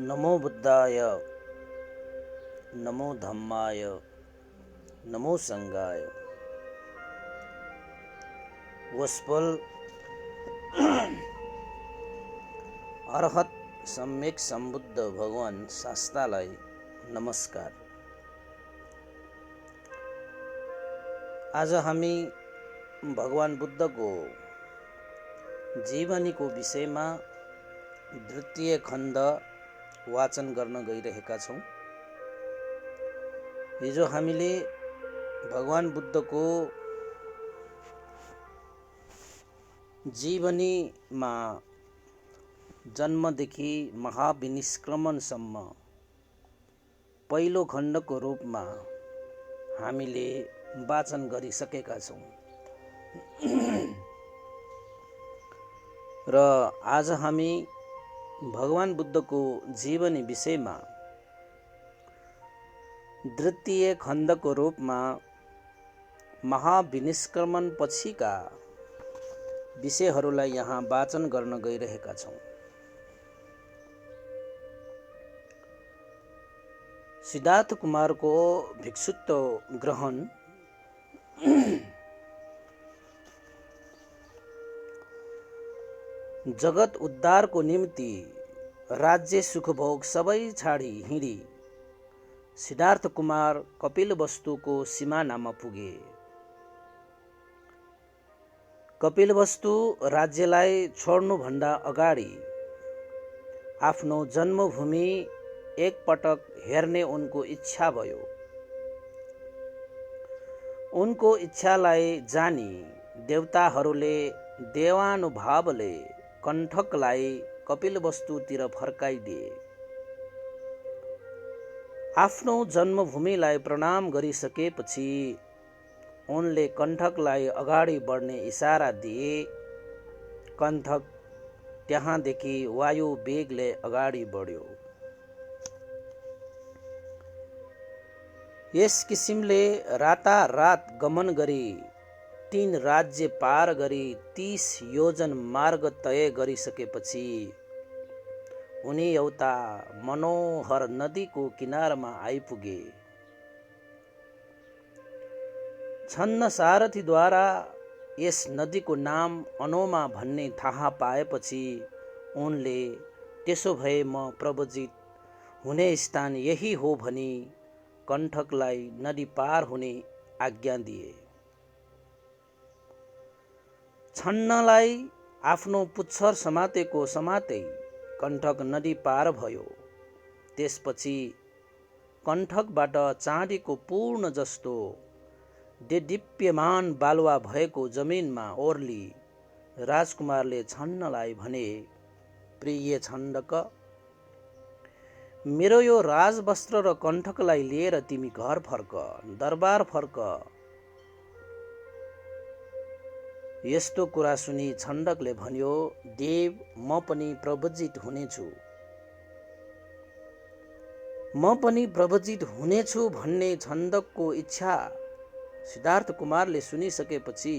नमो बुद्धाय, नमो धम्माय, नमो संघाय। Gospel अर्हत सम्यक सम्बुद्ध भगवान शास्तालाई नमस्कार। आज हामी भगवान बुद्धको जीवनीको विषयमा द्वितीय खण्ड वाचन गर्न गइरहेका छौँ। हिजो हामीले भगवान बुद्धको जीवनीमा जन्मदेखि महाविनिष्क्रमणसम्म पहिलो खण्डको रूपमा हामीले वाचन गरिसकेका छौँ र आज हामी भगवान बुद्धको जीवनी विषयमा द्वितीय खण्डको रूपमा महाविनिष्क्रमण पछिका विषयहरूलाई यहाँ वाचन गर्न गइरहेका छौँ। सिद्धार्थ कुमारको भिक्षुत्व ग्रहण जगत उद्धारको निम्ति राज्य सुखभोग सबै छाडी हिँडी सिद्धार्थ कुमार कपिलवस्तुको सिमानामा पुगे। कपिलवस्तु राज्यलाई छोड्नुभन्दा अगाडि आफ्नो जन्मभूमि एकपटक हेर्ने उनको इच्छा भयो। उनको इच्छालाई जानी देवताहरूले देवानुभावले कण्ठकलाई कपिलवस्तुतिर फर्काइदिए। आफ्नो जन्मभूमिलाई प्रणाम गरिसकेपछि उनले कण्ठकलाई अगाडि बढ्ने इसारा दिए। कण्ठक त्यहाँदेखि वायु वेगले अगाडि बढ्यो। यस किसिमले रातारात गमन गरी 3 राज्य पार गरी 30 योजन मार्ग तय गरिसकेपछि उनी एउटा मनोहर नदीको किनारमा आइपुगे। छन्न सारथीद्वारा यस नदीको नाम अनोमा भन्ने थाहा पाएपछि उनले त्यसो भए म प्रव्रजित हुने स्थान यही हो भनी कण्ठकलाई नदी पार हुने आज्ञा दिए। छन्नलाई आफ्नो पुच्छर समातेको समातै कण्ठक नदी पार भयो। त्यसपछि कण्ठकबाट चाँदीको पूर्ण जस्तो देदीप्यमान बालुवा भएको जमिनमा ओर्ली राजकुमारले छन्नलाई भने, प्रिय छन्दक, मेरो यो राजवस्त्र र कण्ठकलाई लिएर तिमी घर फर्क, दरबार फर्क। यस्तो कुरा सुनि छन्दकले भन्यो, देव, म पनि प्रव्रजित हुनेछु। म पनि प्रव्रजित हुनेछु भन्ने छन्दकको इच्छा सिद्धार्थ कुमारले सुनिसकेपछि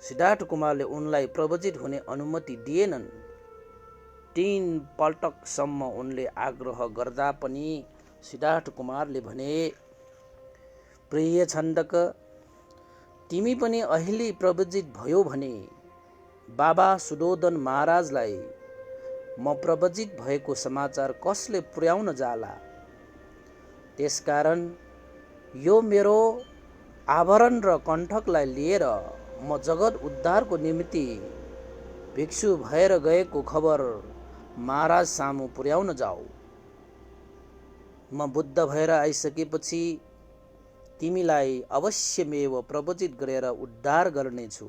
सिद्धार्थ कुमारले उनलाई प्रव्रजित हुने अनुमति दिएनन्। 3 पल्टकसम्म उनले आग्रह गर्दा पनि सिद्धार्थ कुमारले भने, प्रिय छन्दक, तिमी पनि अहिले प्रव्रजित भयो भने बाबा सुदोधन महाराजलाई म प्रव्रजित भएको समाचार कसले पुर्याउन जाला? त्यसकारण यो मेरो आभरण र कण्ठकलाई लिएर म जगत उद्धारको निम्ति भिक्षु भएर गएको खबर महाराज सामु पुर्याउन जाऊ। म बुद्ध भएर आइसकेपछि तिमीलाई अवश्यमेव प्रव्रजित गरेर उद्धार गर्नेछु।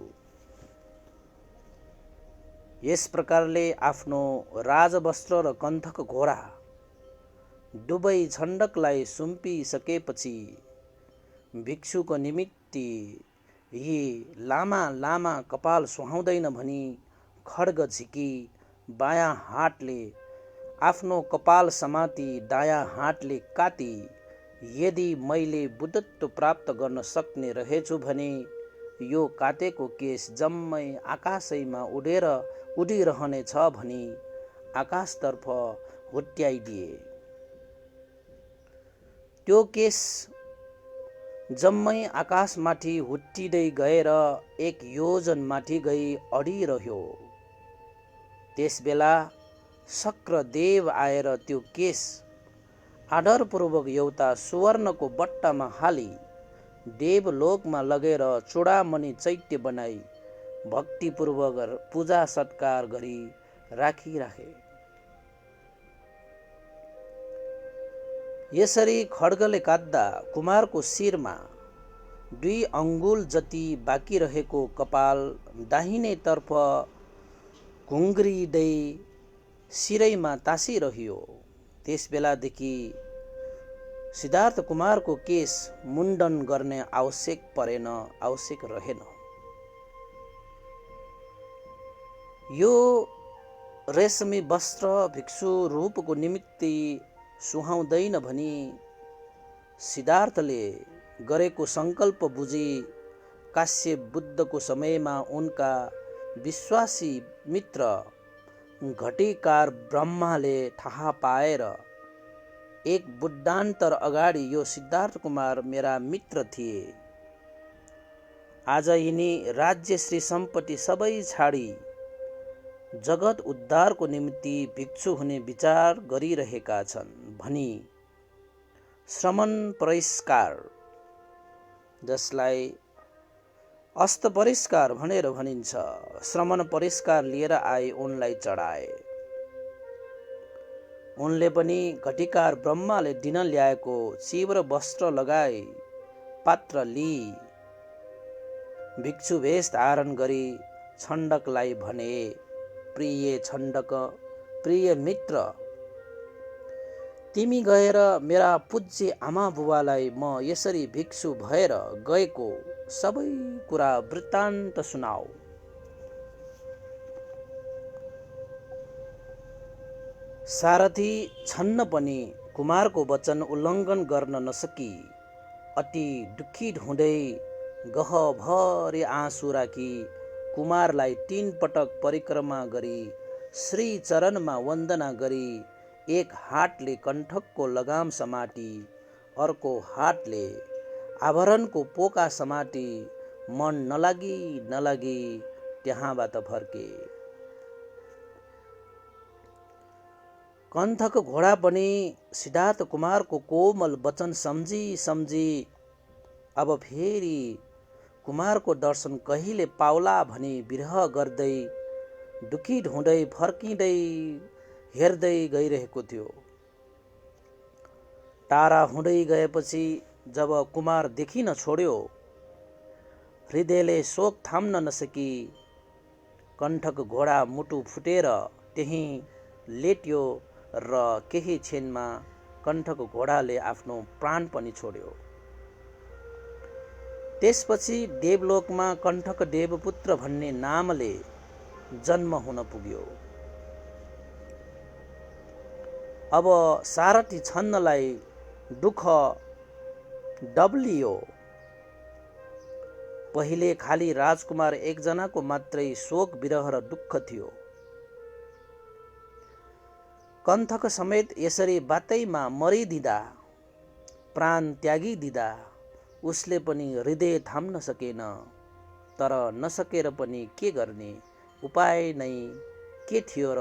यस प्रकारले आफ्नो राजवस्त्र र कण्ठक घोडा दुवै छन्दकलाई सुम्पिसकेपछि भिक्षुको निमित्ति यी लामा लामा कपाल सुहाउँदैन भनी खड्ग झिकी बायाँ हातले आफ्नो कपाल समाती दायाँ हातले काटी, यदि मैले बुद्धत्व प्राप्त गर्न सक्ने रहेछु भने यो काटेको केश जम्मै आकाशैमा उडिरहनेछ भनी आकाशतर्फ हुट्याइदिए। त्यो केस जम्मै आकाशमाथि हुट्टिँदै गएर 1 योजन माथि गई अडिरह्यो। त्यसबेला शक्रदेव आएर त्यो केस आदरपूर्वक एउटा सुवर्णको बट्टामा हाली देवलोकमा लगेर चूडामणि चैत्य बनाई भक्तिपूर्वक पूजा सत्कार गरी राखिराखे। यसरी खड्गले काट्दा कुमारको शिरमा 2 अङ्गुल जति बाँकी रहेको कपाल दाहिनेतर्फ घुङ्ग्रिँदै सिरैमा तासिरह्यो। त्यसबेलादेखि सिद्धार्थ कुमारको केश मुण्डन गर्ने आवश्यक रहेन। यो रेशमी वस्त्र भिक्षु रूपको निमित्त सुहाउँदैन भनी सिद्धार्थले गरेको सङ्कल्प बुझी काश्यप बुद्धको समयमा उनका विश्वासी मित्र घटीकार ब्रह्माले थाहा पाएर 1 बुद्धान्तर अगाडि यो सिद्धार्थ कुमार मेरा मित्र थिए। आज यिनी राज्य श्री सम्पत्ति सबै छाडी जगत उद्धारको निम्ति भिक्षु हुने विचार गरिरहेका छन् भनी श्रमण परिष्कार, जसलाई अस्त परिष्कार भनेर भनिन्छ, श्रमण परिष्कार लिएर आए उनलाई चढाए। उनले पनि घटीकार ब्रह्माले दिन ल्याएको चिब्र वस्त्र लगाई पात्र लिई भिक्षु वेश धारण गरी छण्डकलाई भने, प्रिय छण्डक, प्रिय मित्र, तिमी गएर मेरा पूज्य आमा बुबालाई म यसरी भिक्षु भएर गएको सबै कुरा वृत्तान्त सुनाऊ। सारथी छन्न पनि कुमारको वचन उल्लङ्घन गर्न नसकी अति दुखित हुँदै गहभरि आँसु राखी कुमारलाई 3 पटक परिक्रमा गरी श्री चरणमा वन्दना गरी 1 हातले कण्ठकको लगाम समाती अर्को हातले आभरणको पोका समाती मन नलागी त्यहाँबाट फर्के। कण्ठक घोडा पनि सिद्धार्थ कुमारको कोमल वचन सम्झी अब फेरि कुमारको दर्शन कहिले पाउला भनी विरह गर्दै दुखित हुँदै फर्किँदै हेर्दै गइरहेको थियो। टाढा हुँदै गएपछि जब कुमार देखिन छोड्यो, हृदयले शोक थाम्न नसकी कण्ठक घोडा मुटु फुटेर त्यहीँ लेट्यो र केही क्षणमा कण्ठक घोडाले आफ्नो प्राण पनि छोड्यो। त्यसपछि देवलोकमा कण्ठक देवपुत्र भन्ने नामले जन्म हुन पुग्यो। अब सारथी छन्नलाई दुःख डबलियो। पहिले खाली राजकुमार एकजनाको मात्रै शोक विरह र दुःख थियो। कण्ठक समेत यसरी बाटैमा मरिदिँदा, प्राण त्यागिदिँदा उसले पनि हृदय थाम्न सकेन। तर नसकेर पनि के गर्ने, उपाय नै के थियो र?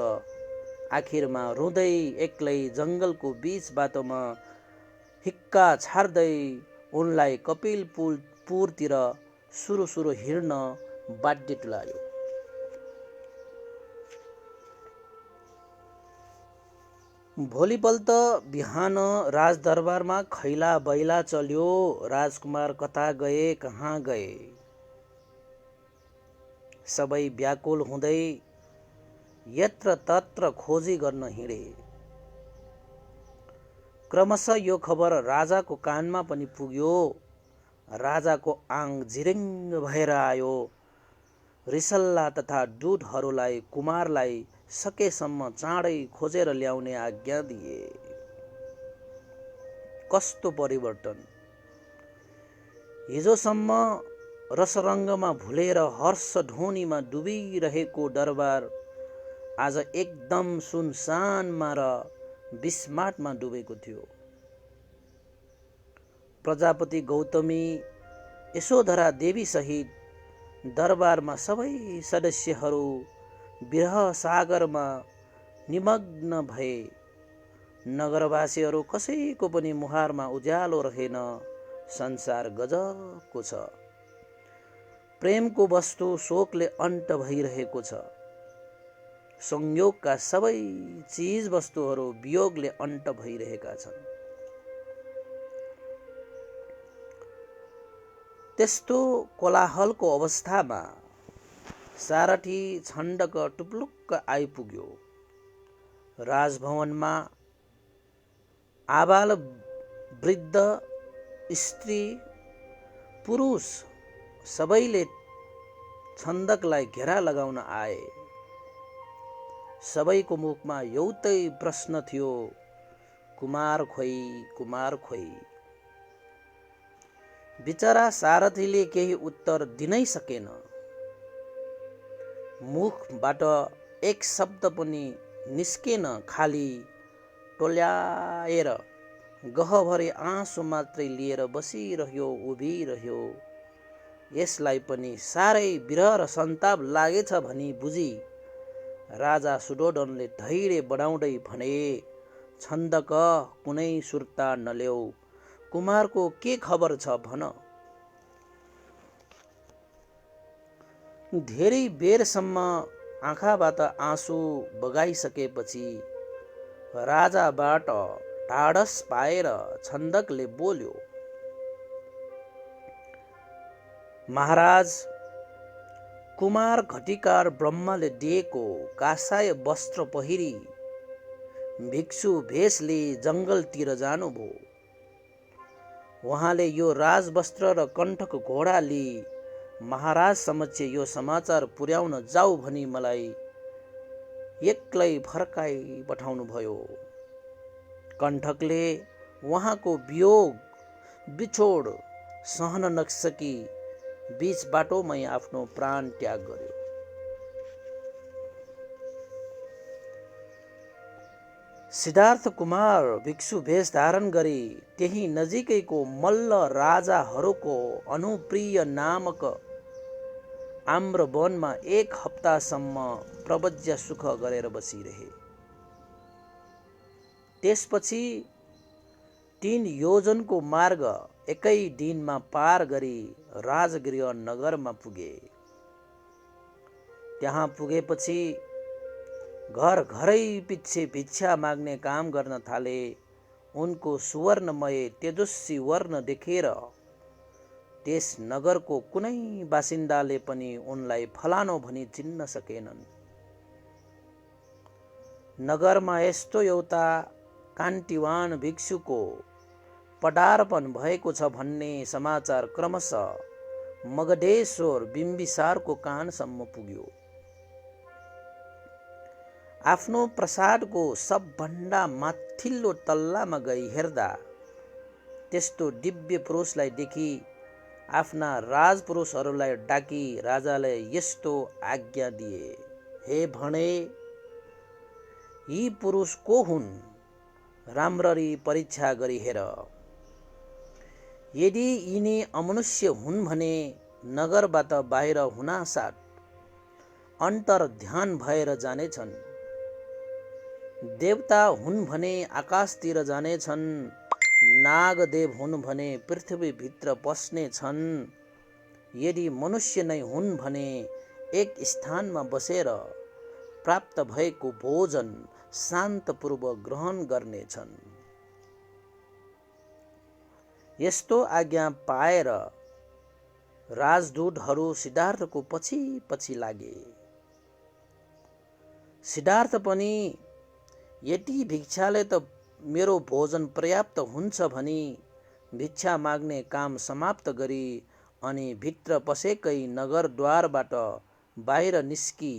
आखिरमा रुँदै एक्लै जङ्गलको बीच बाटोमा हिक्का छाड्दै उनलाई कपिलपुरतिर सुरु हिँड्न बाध्य तुल्यायो। भोलिपल्ट बिहान राजदरबारमा खैला बैला चल्यो। राजकुमार कता गए, कहाँ गए, सबै व्याकुल हुँदै यत्र तत्र खोजी गर्न हिँडे। क्रमशः यो खबर राजाको कानमा पनि पुग्यो। राजाको आङ जिरिङ्ग भएर आयो। रिसल्ला तथा दूतहरूलाई कुमारलाई सकेसम्म चाँडै खोजेर ल्याउने आज्ञा दिए। कस्तो परिवर्तन! हिजोसम्म रसरङ्गमा भुलेर हर्ष ध्वनिमा डुबिरहेको दरबार आज एकदम सुनसानमा र विस्माटमा डुबेको थियो। प्रजापति गौतमी यशोधरा देवी सहित दरबारमा सबै सदस्यहरू विरह सागरमा निमग्न भए। नगरवासीहरू कसैको पनि मुहारमा उज्यालो रहेन। संसार गजबको छ। प्रेमको वस्तु शोकले अन्त भइरहेको छ। संयोगका सबै चीज वस्तुहरू वियोगले अन्त भइरहेका छन्। त्यस्तो कोलाहलको अवस्थामा सारथी छण्डक टुप्लुक्क आइपुग्यो। राजभवनमा आबाल वृद्ध स्त्री पुरुष सबैले छन्दकलाई घेरा लगाउन आए। सबैको मुखमा एउटै प्रश्न थियो, कुमार खोइ, कुमार खोइ। बिचरा सारथीले केही उत्तर दिनै सकेन। मुखबाट एक शब्द पनि निस्केन, खाली टोल्याएर गहभरि आँसु मात्रै लिएर बसिरह्यो, उभिरह्यो। यसलाई पनि साह्रै विरह र सन्ताप लागेछ भनी बुझी राजा सुयोधनले धैर्य बढाउँदै भने, छन्दक कुनै सुर्ता नलेऊ, कुमारको के खबर छ भन। धेरै बेरसम्म आँखाबाट आँसु बगाइसकेपछि राजाबाट ढाडस पाएर छन्दकले बोल्यो, महाराज, कुमार घटिकार ब्रह्मले दिएको कासाय वस्त्र पहिरी भिक्षु भेष लिई जङ्गलतिर जानुभयो। उहाँले यो राजवस्त्र र कण्ठको घोडा लिई महाराज समक्ष यो समाचार पुर्याउन जाऊ भनी मलाई एक्लै फर्काई पठाउनु भयो। कण्ठकले उहाँको वियोग बिछोड सहन नसकी बीच बाटोमै आफ्नो प्राण त्याग गर्यो। सिद्धार्थ कुमार भिक्षु भेष धारण गरी त्यही नजिकैको मल्ल राजाहरूको अनुप्रिय नामक आम्रवनमा 1 हप्तासम्म प्रव्रज्य सुख गरेर बसिरहे। त्यसपछि 3 योजनको मार्ग एकै दिनमा पार गरी राजगृह नगरमा पुगे। त्यहाँ पुगेपछि घर घरै पिच्छे भिक्षा माग्ने काम गर्न थाले। उनको सुवर्णमय तेजस्वी वर्ण देखेर त्यस नगरको कुनै बासिन्दाले पनि उनलाई फलानो भनी चिन्न सकेनन्। नगरमा यस्तो एउटा कान्तिवान भिक्षुको पदार्पण भएको छ भन्ने समाचार क्रमशः मगधेश्वर बिम्बिसारको कानसम्म पुग्यो। आफ्नो प्रसादको सबभन्दा माथिल्लो तल्लामा गई हेर्दा त्यस्तो दिव्य पुरुषलाई देखी आफ्ना राजपुरुषहरूलाई डाकी राजाले यस्तो आज्ञा दिए, हे भने, यी पुरुष को हुन्? राम्ररी परीक्षा गरी हेर। यदि यिनी अमनुष्य हुन् भने नगरबाट बाहिर हुनासाथ अन्तर्ध्यान भएर जानेछन्। देवता हुन् भने आकाशतिर जानेछन्। नागदेव हुन् भने पृथ्वीभित्र पस्ने छन्। यदि मनुष्य नै हुन् भने एक स्थानमा बसेर प्राप्त भएको भोजन शान्तपूर्वक ग्रहण गर्नेछन्। यस्तो आज्ञा पाएर राजदूतहरू सिद्धार्थको पछि पछि लागे। सिद्धार्थ पनि यति भिक्षाले त मेरो भोजन पर्याप्त हुन्छ भनी भिक्षा माग्ने काम समाप्त गरी अनि भित्र पसेकै नगरद्वारबाट बाहिर निस्की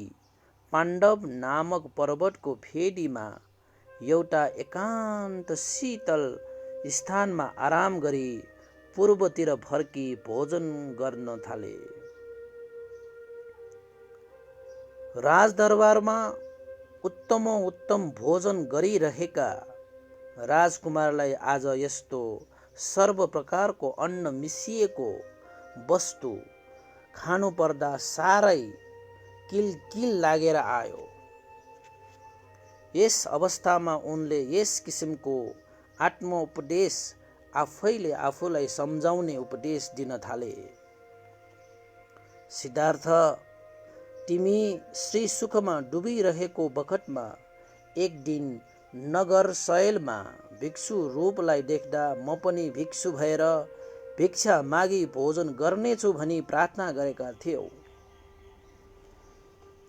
पाण्डव नामक पर्वतको फेदीमा एउटा एकान्त शीतल स्थानमा आराम गरी पूर्वतिर फर्की भोजन गर्न थाले। राजदरबारमा उत्तम भोजन गरिरहेका राजकुमारलाई आज यस्तो सर्व प्रकारको अन्न मिसिएको वस्तु खानु पर्दा साह्रै किलकिल लागेर आयो। यस अवस्थामा उनले यस किसिमको आत्मोपदेश आफैले आफूलाई सम्झाउने उपदेश दिन थाले। सिद्धार्थ, तिमी श्री सुखमा डुबिरहेको बखतमा एक दिन नगर शैलमा भिक्षु रूपलाई देख्दा म पनि भिक्षु भएर भिक्षा मागी भोजन गर्नेछु भनी प्रार्थना गरेका थियौ।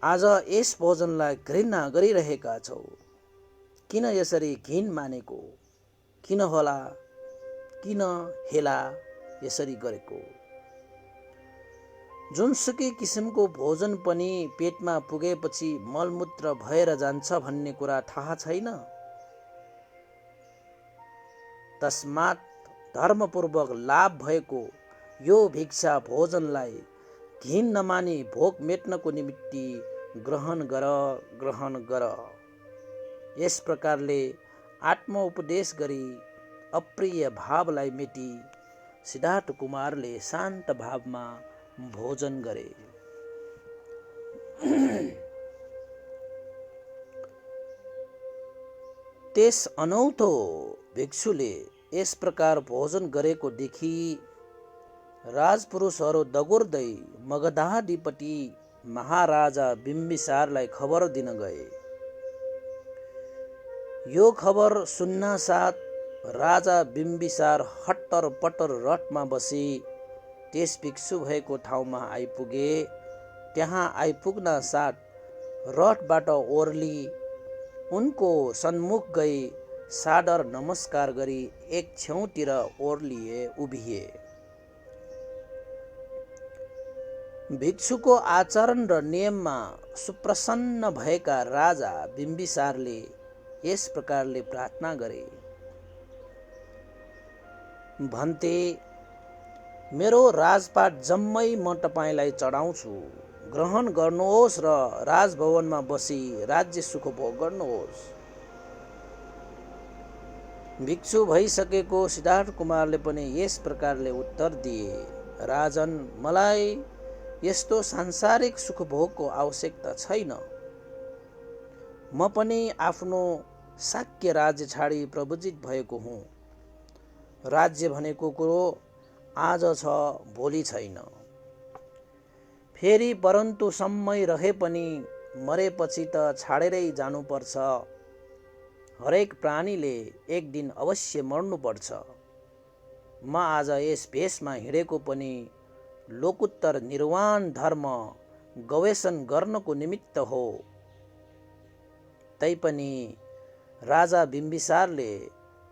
आज यस भोजनलाई घृणा गरिरहेका छौ। किन यसरी घिन मानेको? किन होला, किन हेला यसरी गरेको? जुनसुकै किसिमको भोजन पनि पेटमा पुगेपछि मलमूत्र भएर जान्छ भन्ने कुरा थाहा छैन। तस्मात् धर्मपूर्वक लाभ भएको यो भिक्षा भोजनलाई घिन नमानी भोक मेट्नको निमित्ति ग्रहण गर। यस प्रकारले आत्मोपदेश गरी अप्रिय भावलाई मेटी सिद्धार्थ कुमारले शान्त भावमा भोजन गरे। त्यस अनौठो भिक्षुले यस प्रकार भोजन गरेको देखि राजपुरुषहरू दगुर्दै मगधाधिपति महाराजा बिम्बिसारलाई खबर दिन गए। यो खबर सुन्नासाथ राजा बिम्बिसार हट्टर पट्टर रथमा बसी त्यस भिक्षु भएको ठाउँमा आइपुगे। त्यहाँ आइपुग्न साथ रथबाट ओर्ली उनको सन्मुख गई सादर नमस्कार गरी एक छेउतिर ओर्लिए उभिए। भिक्षुको आचरण र नियममा सुप्रसन्न भएका राजा बिम्बिसारले यस प्रकारले प्रार्थना गरे। भन्ते, मेरो राजपाट जम्मै म तपाईलाई चढाउँछु। ग्रहण गर्नुहोस् र राजभवनमा बसी राज्य सुख भोग गर्नुहोस्। भिक्षु भइसकेको सिद्धार्थ कुमारले पनि यस प्रकारले उत्तर दिए। राजन, मलाई यस्तो सांसारिक सुख भोगको आवश्यकता छैन। म पनि आफ्नो शाक्य राज्य छाडी प्रव्रजित भएको हुँ। राज्य भनेको कुरो आज छ, भोलि छैन। फेरि परन्तु समय रहे पनि मरेपछि त छाडेरै जानुपर्छ। हरेक प्राणीले एक दिन अवश्य मर्नुपर्छ। म आज यस भेषमा हिँडेको पनि लोकोत्तर निर्वाण धर्म गवेषण गर्नको निमित्त हो। तैपनि राजा बिम्बिसारले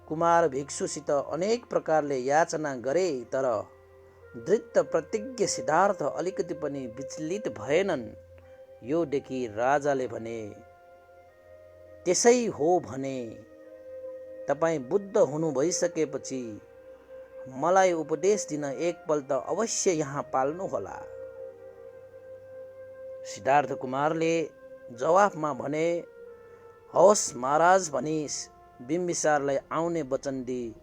कुमार भिक्षुसित अनेक प्रकारले याचना गरे, तर धृत प्रतिज्ञ सिद्धार्थ अलिकति पनि विचलित भएनन्। यो देखि राजाले भने, त्यसै हो भने तपाईँ बुद्ध हुनु भइसकेपछि मलाई उपदेश दिन एकपल्ट अवश्य यहाँ पाल्नुहोला। सिद्धार्थ कुमारले जवाफमा भने, हवस् महाराज भनी बिम्बिसारलाई आउने वचन दिई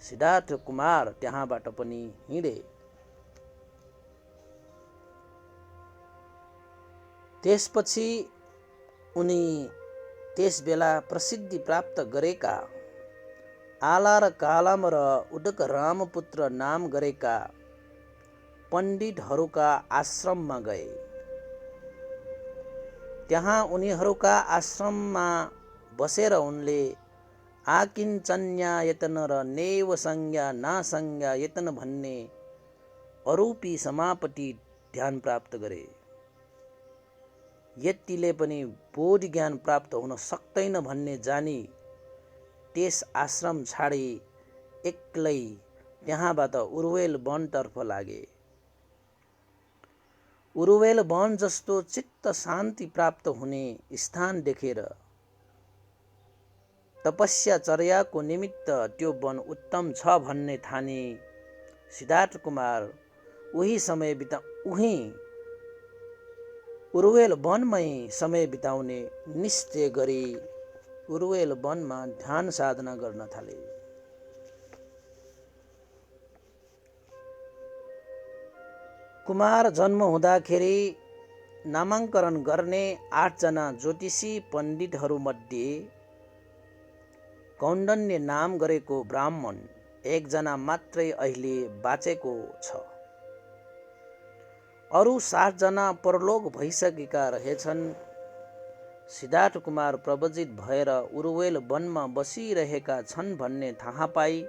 सिद्धार्थ कुमार त्यहाँबाट पनि हिँडे। त्यसपछि उनी त्यसबेला प्रसिद्धि प्राप्त गरेका आलार कालाम र उदक रामपुत्र नाम गरेका पण्डितहरूका आश्रममा गए। त्यहाँ उनीहरूका आश्रममा बसेर उनले आकिञ्चन्यायतन र नैव संज्ञा नासंज्ञायतन भन्ने अरूपी समापति ध्यान प्राप्त गरे। यतिले पनि बोध ज्ञान प्राप्त हुन सक्दैन भन्ने जानी त्यस आश्रम छाडी एक्लै त्यहाँबाट उरुवेल वनतर्फ लागे। उरुवेल वन जस्तो चित्त शान्ति प्राप्त हुने स्थान देखेर तपस्याचर्याको निमित्त त्यो वन उत्तम छ भन्ने ठानी सिद्धार्थ कुमार उही उरुवेल वनमै समय बिताउने निश्चय गरी उरुवेल वनमा ध्यान साधना गर्न थाले। कुमार जन्म हुँदाखेरि नामाङ्करण गर्ने 8 जना ज्योतिषी पण्डितहरूमध्ये कौण्डन्य नाम गरेको ब्राह्मण 1 जना मात्रै अहिले बाँचेको छ। अरू 60 जना परलोक भइसकेका रहेछन्। सिद्धार्थ कुमार प्रव्रजित भएर उरुवेल वनमा बसिरहेका छन् भन्ने थाहा पाई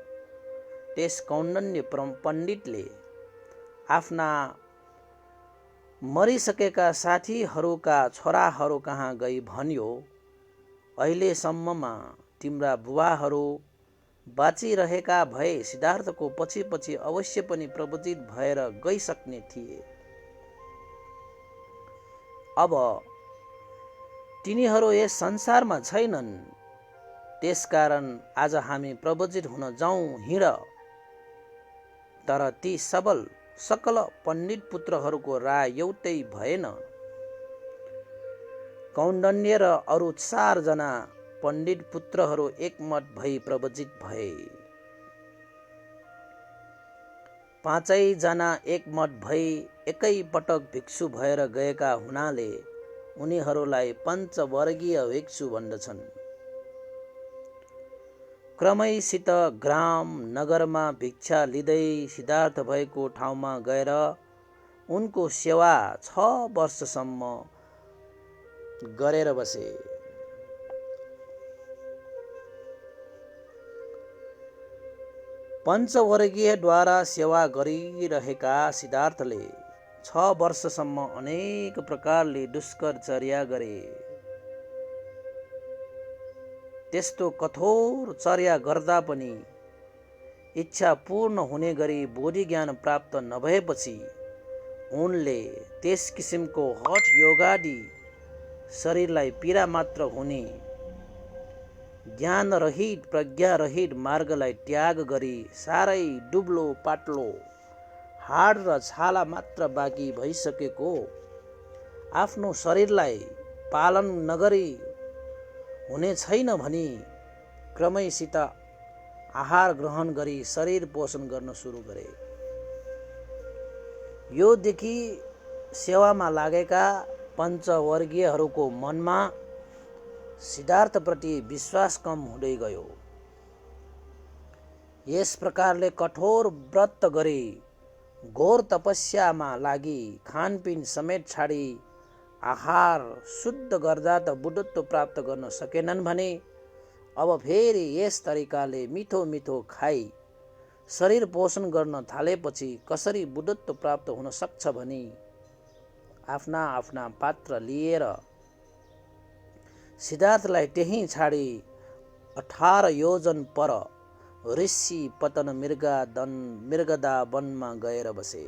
त्यस कौण्डन्य पण्डितले आफ्ना मरिसकेका साथीहरूका छोराहरू कहाँ गई भन्यो, अहिलेसम्ममा तिम्रा बुबाहरू बाँचिरहेका भए सिद्धार्थको पछि पछि अवश्य पनि प्रव्रजित भएर गइसक्ने थिए। अब तिनीहरू यस संसारमा छैनन्, त्यसकारण आज हामी प्रव्रजित हुन जाउँ, हिँड। तर ती सकल पण्डित पुत्रहरूको राय एउटै भएन। कौण्डन्य र अरू 4 जना पण्डित पुत्रहरू एकमत भई प्रव्रजित भए। 5 जना एकमत भई एकै पटक भिक्षु भएर गएका हुनाले उनीहरूलाई पञ्चवर्गीय भिक्षु भन्दछन्। क्रमैसित ग्राम नगरमा भिक्षा लिँदै सिद्धार्थ भएको ठाउँमा गएर उनको सेवा 6 वर्षसम्म गरेर बसे। पञ्चवर्गीयद्वारा सेवा गरिरहेका सिद्धार्थले 6 वर्षसम्म अनेक प्रकारले दुष्कर चर्या गरे। त्यस्तो कठोर चर्या गर्दा पनि इच्छा पूर्ण हुने गरी बोधि ज्ञान प्राप्त नभएपछि उनले त्यस किसिमको हठ योगादि शरीरलाई पीडा मात्र हुने ज्ञान रहित प्रज्ञा रहित मार्गलाई त्याग गरी साह्रै दुब्लो पातलो हाड र छाला मात्र बाँकी भइसकेको आफ्नो शरीरलाई पालन नगरी हुने छैन भनी क्रमैसित आहार ग्रहण गरी शरीर पोषण गर्न सुरु गरे। यो देखि सेवामा लागेका पञ्चवर्गीयहरूको मनमा सिद्धार्थप्रति विश्वास कम हुँदै गयो। यस प्रकारले कठोर व्रत गरी घोर तपस्यामा लागि खानपिन समेत छाडी आहार शुद्ध गर्दा त बुद्धत्व प्राप्त गर्न सकेनन् भने अब फेरि यस तरिकाले मिठो मिठो खाई शरीर पोषण गर्न थालेपछि कसरी बुद्धत्व प्राप्त हुन सक्छ भनी आफ्ना आफ्ना पात्र लिएर सिद्धार्थलाई त्यहीँ छाडी 18 योजन पर ऋषि पतन मृगदा वनमा गएर बसे।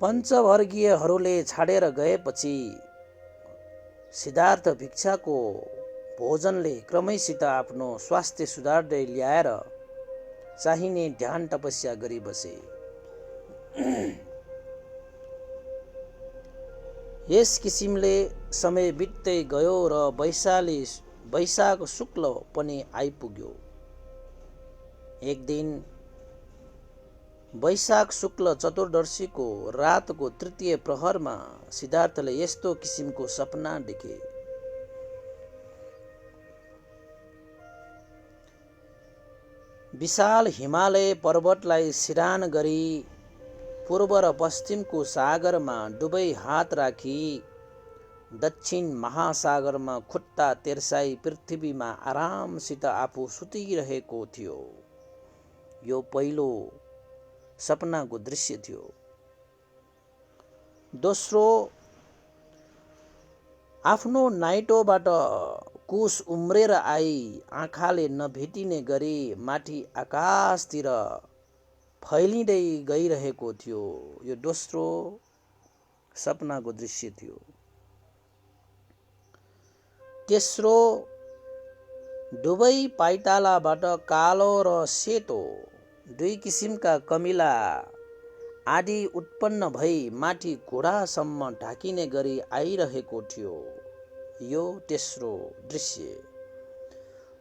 पञ्चवर्गीयहरूले छाडेर गएपछि सिद्धार्थ भिक्षाको भोजनले क्रमैसित आफ्नो स्वास्थ्य सुधार्दै ल्याएर चाहिने ध्यान तपस्या गरी बसे। यस किसिमले समय बित्दै गयो र वैशाख शुक्ल पनि आइपुग्यो। एक दिन वैशाख शुक्ल चतुर्दशीको रातको 3य प्रहरमा सिद्धार्थले यस्तो किसिमको सपना देखे। विशाल हिमालय पर्वतलाई सिरान गरी पूर्व र पश्चिमको सागरमा दुवै हात राखी दक्षिण महासागरमा खुट्टा तेर्साई पृथ्वीमा आरामसित आफू सुतिरहेको थियो। यो पहिलो सपनाको दृश्य थियो। दोस्रो, आफ्नो नाइटोबाट कुश उम्रेर आई आँखाले नभेटिने गरी माथि आकाशतिर फैलिँदै गइरहेको थियो। यो दोस्रो सपनाको दृश्य थियो। तेस्रो, दुवै पाइतालाबाट कालो र सेतो 2 किसिमका कमिला आदि उत्पन्न भई माथि घोडासम्म ढाकिने गरी आइरहेको थियो। यो तेस्रो दृश्य।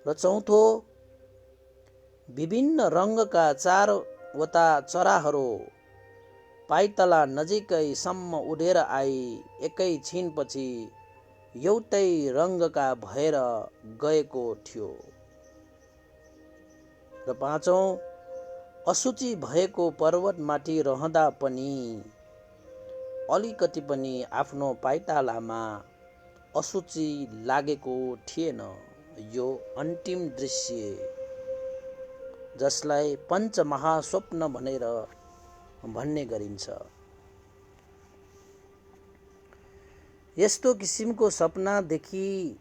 र चौथो, विभिन्न रङका चारवटा चराहरू पाइतला नजिकैसम्म उडेर आई एकैछिनपछि एउटै रङका भएर गएको थियो। र पाँचौं, अशुचि भएको पर्वतमाथि रहँदा पनि अलिकति पनि आफ्नो पाइतालामा अशुचि लागेको थिएन। यो अन्तिम दृश्य, जसलाई पञ्चमहास्वप्न भनेर भन्ने गरिन्छ। यस्तो किसिमको सपना देखि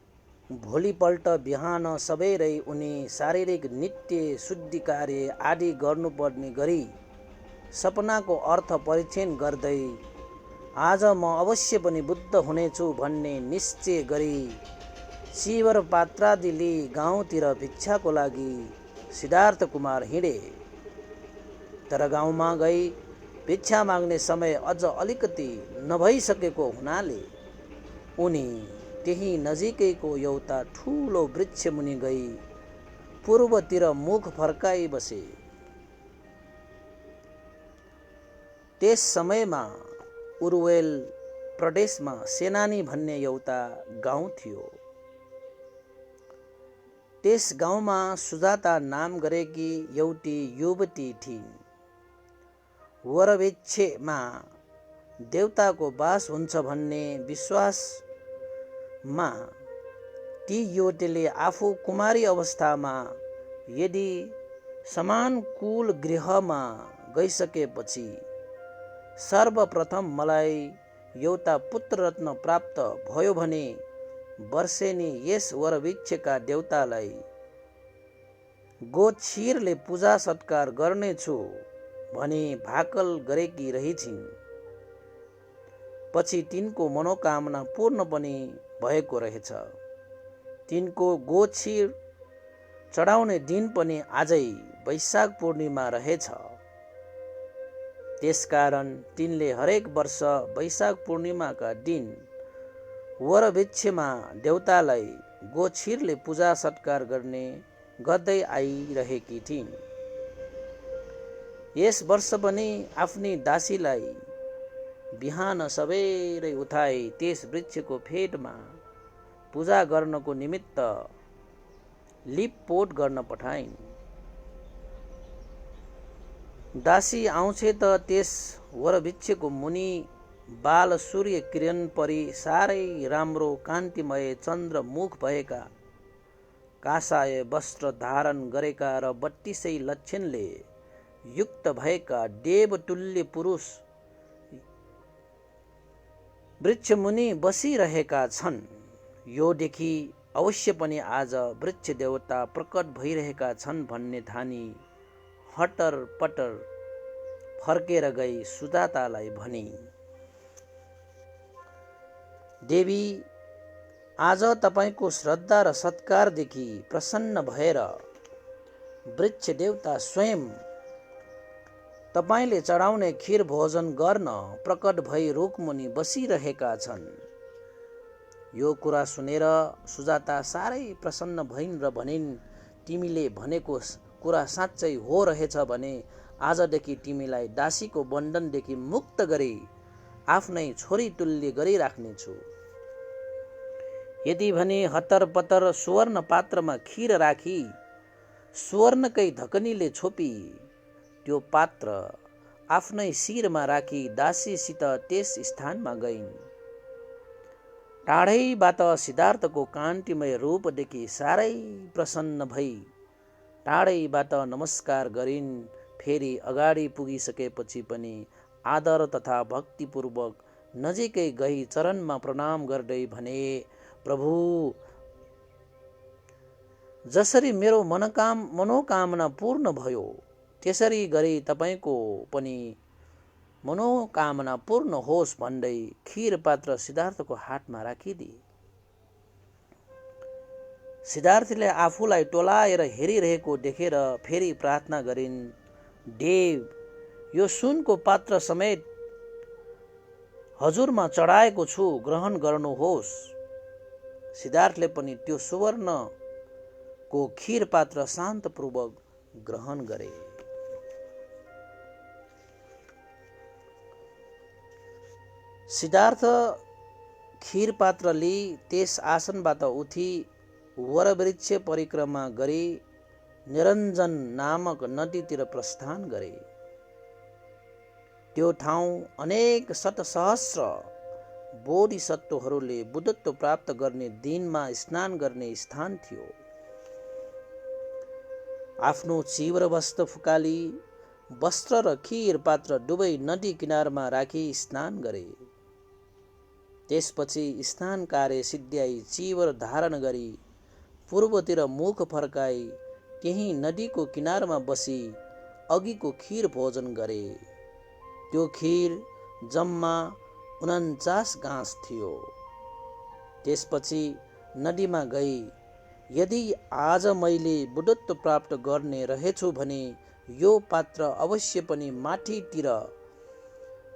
भोलिपल्ट बिहान सबेरै उनी शारीरिक नित्य शुद्धि कार्य आदि गर्नुपर्ने गरी सपनाको अर्थ परीक्षण गर्दै आज म अवश्य पनि बुद्ध हुनेछु भन्ने निश्चय गरी चिवर पात्रादि लिई गाउँतिर भिक्षाको लागि सिद्धार्थ कुमार हिँडे। तर गाउँमा गई भिक्षा माग्ने समय अझ अलिकति नभइसकेको हुनाले उनी त्यही नजिकैको एउटा ठुलो वृक्ष मुनि गई पूर्वतिर मुख फर्काई बसे। त्यस समयमा उरुवेल प्रदेशमा सेनानी भन्ने एउटा गाउँ थियो। त्यस गाउँमा सुजाता नाम गरेकी एउटी युवती थिइन्। वरवृक्षमा देवताको वास हुन्छ भन्ने विश्वासमा ती युवतीले आफू कुमारी अवस्थामा यदि समान कुल गृहमा गइसकेपछि सर्वप्रथम मलाई एउटा पुत्ररत्न प्राप्त भयो भने वर्षेनी यस वरवृक्षका देवतालाई गोक्षीरले पूजा सत्कार गर्नेछु भनी भाकल गरेकी रहेछिन्। पछि तिनको मनोकामना पूर्ण पनि भएको रहेछ। तिनको गोक्षीर चढाउने दिन पनि आजै वैशाख पूर्णिमा रहेछ। त्यसकारण तिनले हरेक वर्ष वैशाख पूर्णिमाका दिन वरवृक्षमा देवतालाई गोक्षीरले पूजा सत्कार गर्दै आइरहेकी थिइन्। यस वर्ष पनि आफ्नी दासीलाई बिहान सबेरै उठाई त्यस वृक्षको फेदमा पूजा गर्नको निमित्त लिपपोत गर्न पठाइन्। दासी आउँछे त त्यस वरवृक्षको मुनि बाल सूर्य किरण परी साह्रै राम्रो कान्तिमय चन्द्रमुख भएका कासाय वस्त्र धारण गरेका र 32 लक्षणले युक्त भएका देवतुल्य पुरुष वृक्षमुनि बसिरहेका छन्। यो देखि अवश्य पनि आज वृक्ष देवता प्रकट भइरहेका छन् भन्ने ठानी हटर पटर फर्केर गई सुजातालाई भनी, देवी, आज तपाईको श्रद्धा र सत्कारदेखि प्रसन्न भएर वृक्ष देवता स्वयं तपाईले चढाउने खीर भोजन गर्न प्रकट भई रुखमुनि बसिरहेका छन्। यो कुरा सुनेर सुजाता साह्रै प्रसन्न भइन् र भनिन्, तिमीले भनेको कुरा साँच्चै हो रहेछ भने आजदेखि तिमीलाई दासीको बन्धनदेखि मुक्त गरी आफ्नै छोरी तुल्य गरिराख्नेछु। यदि भने हतर पतर सुवर्ण पात्रमा खीर राखी सुवर्णकै धकनीले छोपी त्यो पात्र आफ्नै शिरमा राखी दासीसित त्यस स्थानमा गइन्। टाढैबाट सिद्धार्थको कान्तिमय रूपदेखि साह्रै प्रसन्न भई टाढैबाट नमस्कार गरिन्। फेरि अगाडि पुगिसकेपछि पनि आदर तथा भक्तिपूर्वक नजिकै गई चरणमा प्रणाम गर्दै भने, प्रभु, जसरी मेरो मनोकामना पूर्ण भयो त्यसरी गरी तपाईको पनि मनोकामना पूर्ण होस् भन्दै खीर पात्र सिद्धार्थको हातमा राखिदिए। सिद्धार्थले आफूलाई टोलाएर हेरिरहेको देखेर फेरि प्रार्थना गरिन्, देव, यो सुनको पात्र समेत हजुरमा चढाएको छु, ग्रहण गर्नुहोस्। सिद्धार्थले पनि त्यो सुवर्णको खीर पात्र शान्तपूर्वक ग्रहण गरे। सिद्धार्थ खीर पात्र लिई त्यस आसनबाट उठी वरवृक्ष परिक्रमा गरी निरञ्जन नामक नदीतिर प्रस्थान गरे। त्यो ठाउँ अनेक शतसहस्र बोधिसत्वहरूले बुद्धत्व प्राप्त गर्ने दिनमा स्नान गर्ने स्थान थियो। आफ्नो चिवर वस्त्र फुकाली वस्त्र र खीर पात्र दुवै नदी किनारमा राखी स्नान गरे। त्यसपछि स्नान कार्य सिद्ध्याई चिवर धारण गरी पूर्वतिर मुख फर्काई त्यही नदीको किनारमा बसी अघिको खीर भोजन गरे। त्यो खीर जम्मा 49 घाँस थियो। त्यसपछि नदीमा गई, यदि आज मैले बुद्धत्व प्राप्त गर्ने रहेछु भने यो पात्र अवश्य पनि माथितिर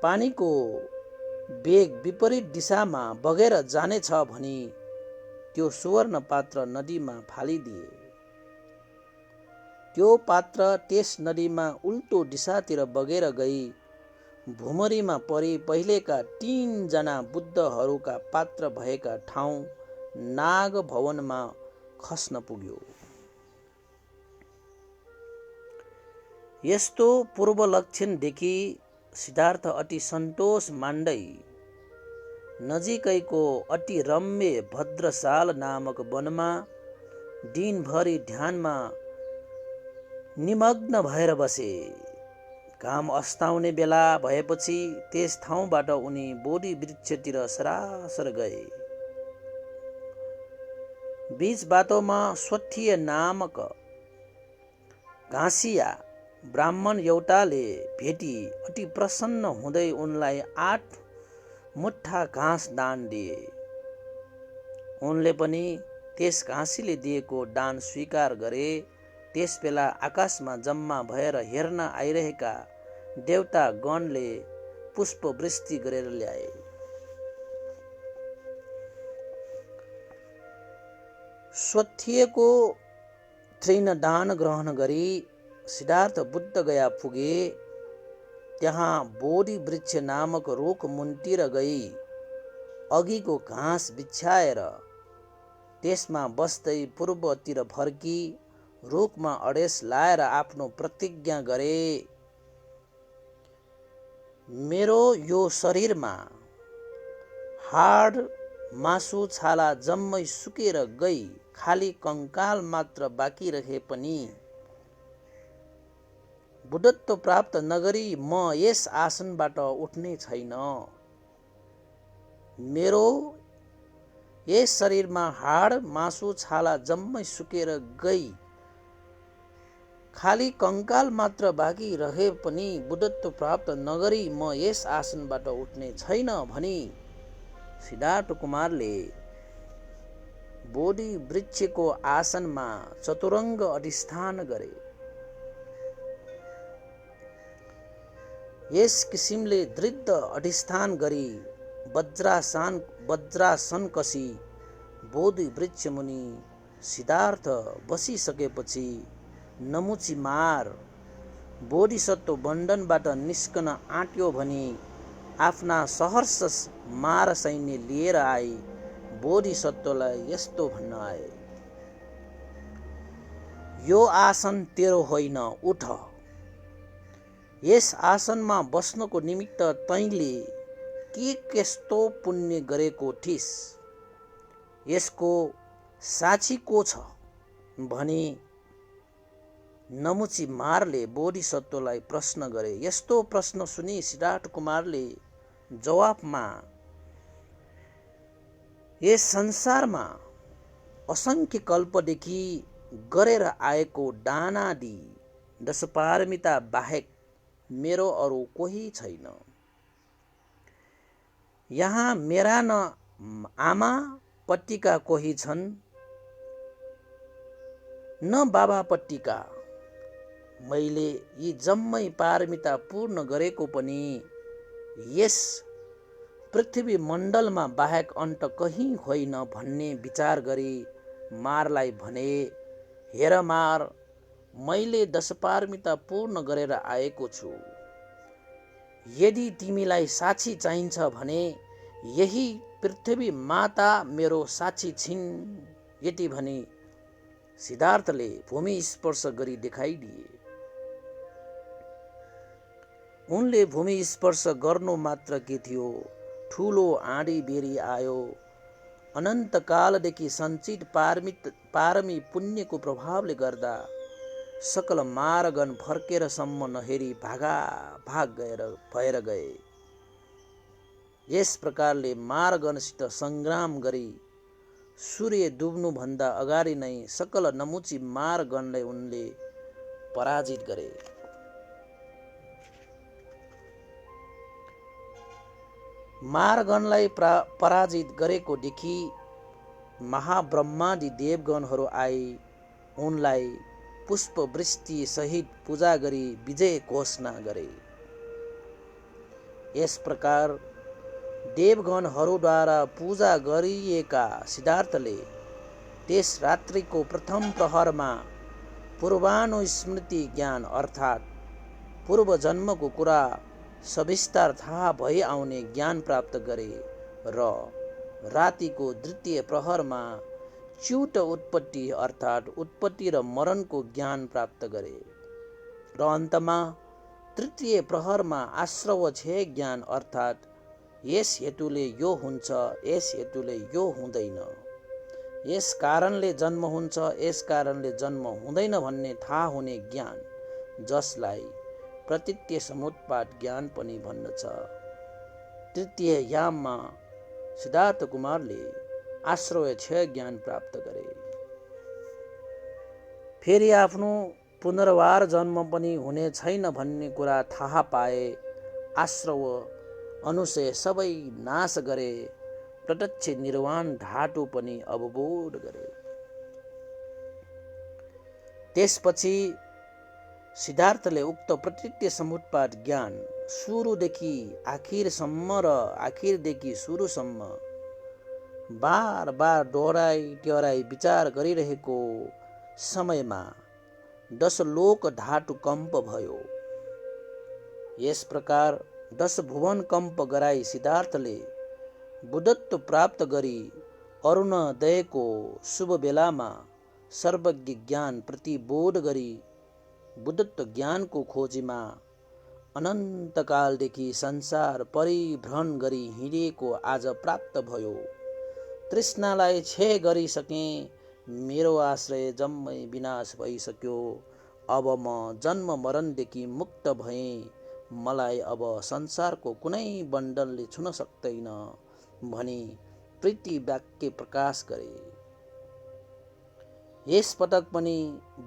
पानीको वेग विपरीत दिशामा बगेर जानेछ भनी त्यो सुवर्ण पात्र नदीमा फालिदिए। त्यो पात्र त्यस नदीमा उल्टो दिशातिर बगेर गई भुमरीमा परी पहिलेका 3 जना बुद्धहरूका पात्र भएका ठाउँ नाग भवनमा खस्न पुग्यो। यस्तो पूर्व लक्षण देखि सिद्धार्थ अति सन्तोष मान्दै नजिकैको अति रम्य भद्रशाल नामक वनमा दिनभरि ध्यानमा निमग्न भएर बसे। घाम अस्ताउने बेला भएपछि त्यस ठाउँबाट उनी बोधि वृक्षतिर सरासर गए। बीच बाटोमा स्वथीय नामक घाँसिया ब्राह्मण एउटाले भेटी अति प्रसन्न हुँदै उनलाई 8 मुठा घाँस दान दिए। उनले पनि त्यस घाँसीले दिएको दान स्वीकार गरे। त्यस बेला आकाशमा जम्मा भएर हेर्न आइरहेका देवता गणले पुष्प वृष्टि गरेर ल्याए। स्वथीयको तृण दान ग्रहण गरी सिद्धार्थ बुद्ध गया पुगे। त्यहाँ बोधि वृक्ष नामक रुख मुन्तिर गई अघिको घाँस बिछ्याएर त्यसमा बस्दै पूर्वतिर फर्की रुखमा अडेस लाएर आफ्नो प्रतिज्ञा गरे। मेरो यो शरीरमा हाड मासु छाला जम्मै सुकेर गई, खाली कंकाल मात्र बाँकी रहे पनि बुद्धत्व प्राप्त नगरी म यस आसनबाट उठ्ने छैन। मेरो यस शरीरमा हाड मासु छाला जम्मै सुकेर गई, खाली कंकाल मात्र बाँकी रहे पनि बुद्धत्व प्राप्त नगरी म यस आसनबाट उठ्ने छैन भनी सिद्धार्थ कुमारले बोधि वृक्षको आसनमा चतुरङ्ग अधिष्ठान गरे। यस किसिमले दृढ अधिष्ठान गरी वज्रासन कसी बोधि वृक्ष मुनि सिद्धार्थ बसिसकेपछि नमुची मार बोधिसत्व बन्धनबाट निस्कन आँट्यो भनी आफ्ना सहर्ष मार सैन्य लिएर आई बोधिसत्वलाई यस्तो भन्न आए, यो आसन तेरो होइन, उठ। यस आसनमा बस्नको निमित्त तैँले के कस्तो पुण्य गरेको थिस, यसको साक्षी को छ भनी नमुची मारले बोधिसत्वलाई प्रश्न गरे। यस्तो प्रश्न सुनि सिद्धार्थ कुमारले जवाफमा यस संसारमा असंख्य कल्पदेखि गरेर आएको दानादि 10 पारमिता बाहेक मेरो अरू कोही छैन। यहाँ मेरा न आमा पट्टिका कोही छन्, न बाबा पट्टिका, मैले यी जम्मै पारमिता पूर्ण गरेको पनि यस पृथ्वी मण्डलमा बाहेक अन्त कहीँ होइन भन्ने विचार गरी मारलाई भने, हेर मार, मैले 10 पारमिता पूर्ण गरेर आएको छु। यदि तिमीलाई साक्षी चाहिन्छ भने यही पृथ्वी माता मेरो साक्षी छिन्। यति भनी सिद्धार्थले भूमि स्पर्श गरी देखाइदिए। उनले भूमि स्पर्श गर्नु मात्र के थियो, ठुलो आँधी बेरी आयो। अनन्तकालदेखि सञ्चित पारमी पुण्यको प्रभावले गर्दा सकल मारगण फर्केर सम्म नहेरी भागाभाग भएर गए। यस प्रकारले मारगणसित सङ्ग्राम गरी सूर्य डुब्नुभन्दा अगाडि नै सकल नमुची मारगणलाई उनले पराजित गरे। मारगणलाई पराजित गरेको देखि महाब्रह्मादि देवगणहरू आई उनलाई पुष्पवृष्टि सहित पूजा गरी विजय घोषणा गरे। यस प्रकार देवगणहरूद्वारा पूजा गरिएका सिद्धार्थले त्यस रात्रिको प्रथम प्रहरमा पूर्वानुस्मृति ज्ञान अर्थात् पूर्व जन्मको कुरा सविस्तार थाहा भई आउने ज्ञान प्राप्त गरे र रातिको द्वितीय प्रहरमा च्युत उत्पत्ति अर्थात् उत्पत्ति र मरणको ज्ञान प्राप्त गरे र अन्तमा तृतीय प्रहरमा आश्रव क्षय ज्ञान अर्थात् यस हेतुले यो हुन्छ, यस हेतुले यो हुँदैन, यस कारणले जन्म हुन्छ, यस कारणले जन्म हुँदैन भन्ने थाहा हुने ज्ञान, जसलाई प्रतीत्य समुत्पाद ज्ञान पनि भन्दछ। तृतीय याममा सिद्धार्थ कुमारले आश्रय क्षय ज्ञान प्राप्त गरे। फेरि आफ्नो पुनर्वार जन्म पनि हुने छैन भन्ने कुरा थाहा पाए। आश्रव अनुशय सबै नाश गरे, प्रत्यक्ष निर्वाण धातु पनि अवबोध गरे। त्यसपछि सिद्धार्थले उक्त प्रतीत्य समुत्पाद ज्ञान सुरुदेखि आखिरसम्म र आखिरदेखि सुरुसम्म बार बार दोहोऱ्याई विचार गरिरहेको समयमा 10 लोक धातु कम्प भयो। यस प्रकार 10 भुवन कम्प गराई सिद्धार्थले बुद्धत्व प्राप्त गरी अरुणोदयको शुभ बेलामा सर्वज्ञ ज्ञान प्रतिबोध गरी बुद्धत्व ज्ञानको खोजीमा अनन्तकालदेखि संसार परिभ्रमण गरी हिँडेको आज प्राप्त भयो। तृष्णालाई क्षय गरिसके, मेरो आश्रय जम्मै विनाश भइसक्यो। अब म जन्म मरणदेखि मुक्त भएँ, मलाई अब संसारको कुनै बन्धनले छुन सक्दैन भनी प्रीति वाक्य प्रकाश गरे। यस पटक पनि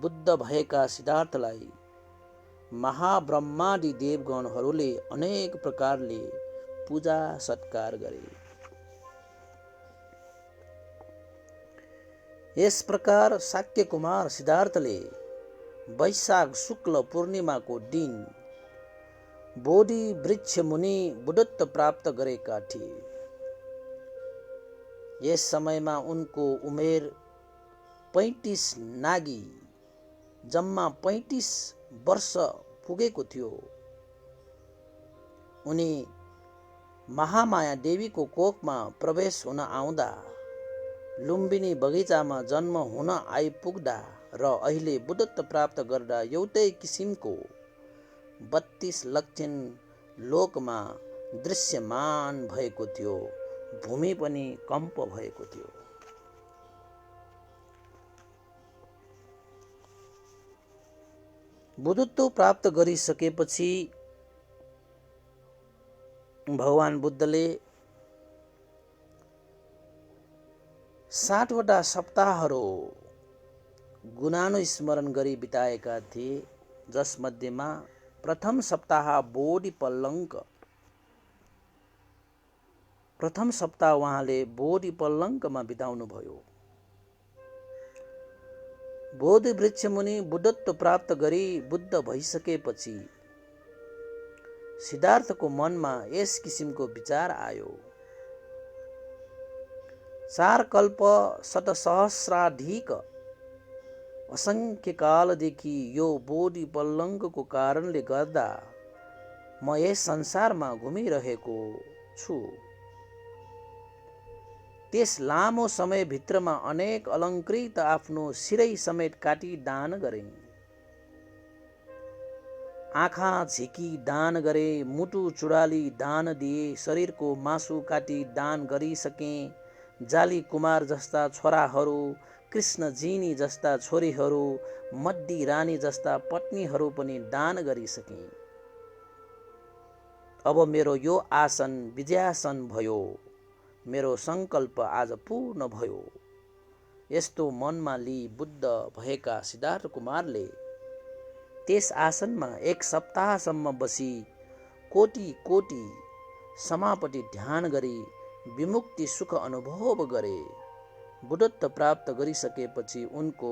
बुद्ध भएका सिद्धार्थलाई महाब्रह्मादि देवगणहरूले अनेक प्रकारले पूजा सत्कार गरे। यस प्रकार शाक्य कुमार सिद्धार्थले वैशाख शुक्ल पूर्णिमाको दिन बोधि वृक्ष मुनि बुद्धत्व प्राप्त गरेका थिए। यस समयमा उनको उमेर 35 नागी जम्मा 35 वर्ष पुगेको थियो। उनी महामाया देवीको कोखमा प्रवेश हुन आउँदा, लुम्बिनी बगैँचामा जन्म हुन आइपुग्दा र अहिले बुद्धत्व प्राप्त गर्दा एउटै किसिमको 32 लक्षण लोकमा दृश्यमान भएको थियो। भूमि पनि कम्प भएको थियो। बुद्धत्व प्राप्त गरिसकेपछि भगवान बुद्धले 60 वटा सप्ताहहरू गुणानुस्मरण गरी बिताएका थिए, जसमध्येमा प्रथम सप्ताह उहाँले बोधि पर्लङ्कमा बिताउनु भयो। बोधि वृक्ष मुनि बुद्धत्व प्राप्त गरी बुद्ध भइसकेपछि सिद्धार्थको मनमा यस किसिमको विचार आयो। 4 कल्प शतसहस्राधिक असङ्ख्य कालदेखि यो बोधि पल्लङ्कको कारणले गर्दा म यस संसारमा घुमिरहेको छु। त्यस लामो समयभित्रमा अनेक अलङ्कृत आफ्नो शिरै समेत काटी दान गरे, आँखा झिकी दान गरे, मुटु चुडाली दान दिए, शरीरको मासु काटी दान गरिसके, जाली कुमार जस्ता छोराहरू, कृष्णजिनी जस्ता छोरीहरू, मड्डी रानी जस्ता पत्नीहरू पनि दान गरिसके। अब मेरो यो आसन विजयासन भयो, मेरो सङ्कल्प आज पूर्ण भयो। यस्तो मनमा लिई बुद्ध भएका सिद्धार्थ कुमारले त्यस आसनमा 1 सप्ताहसम्म बसी कोटि कोटि समापट्टि ध्यान गरी विमुक्ति सुख अनुभव गरे। बुद्धत्व प्राप्त गरिसकेपछि उनको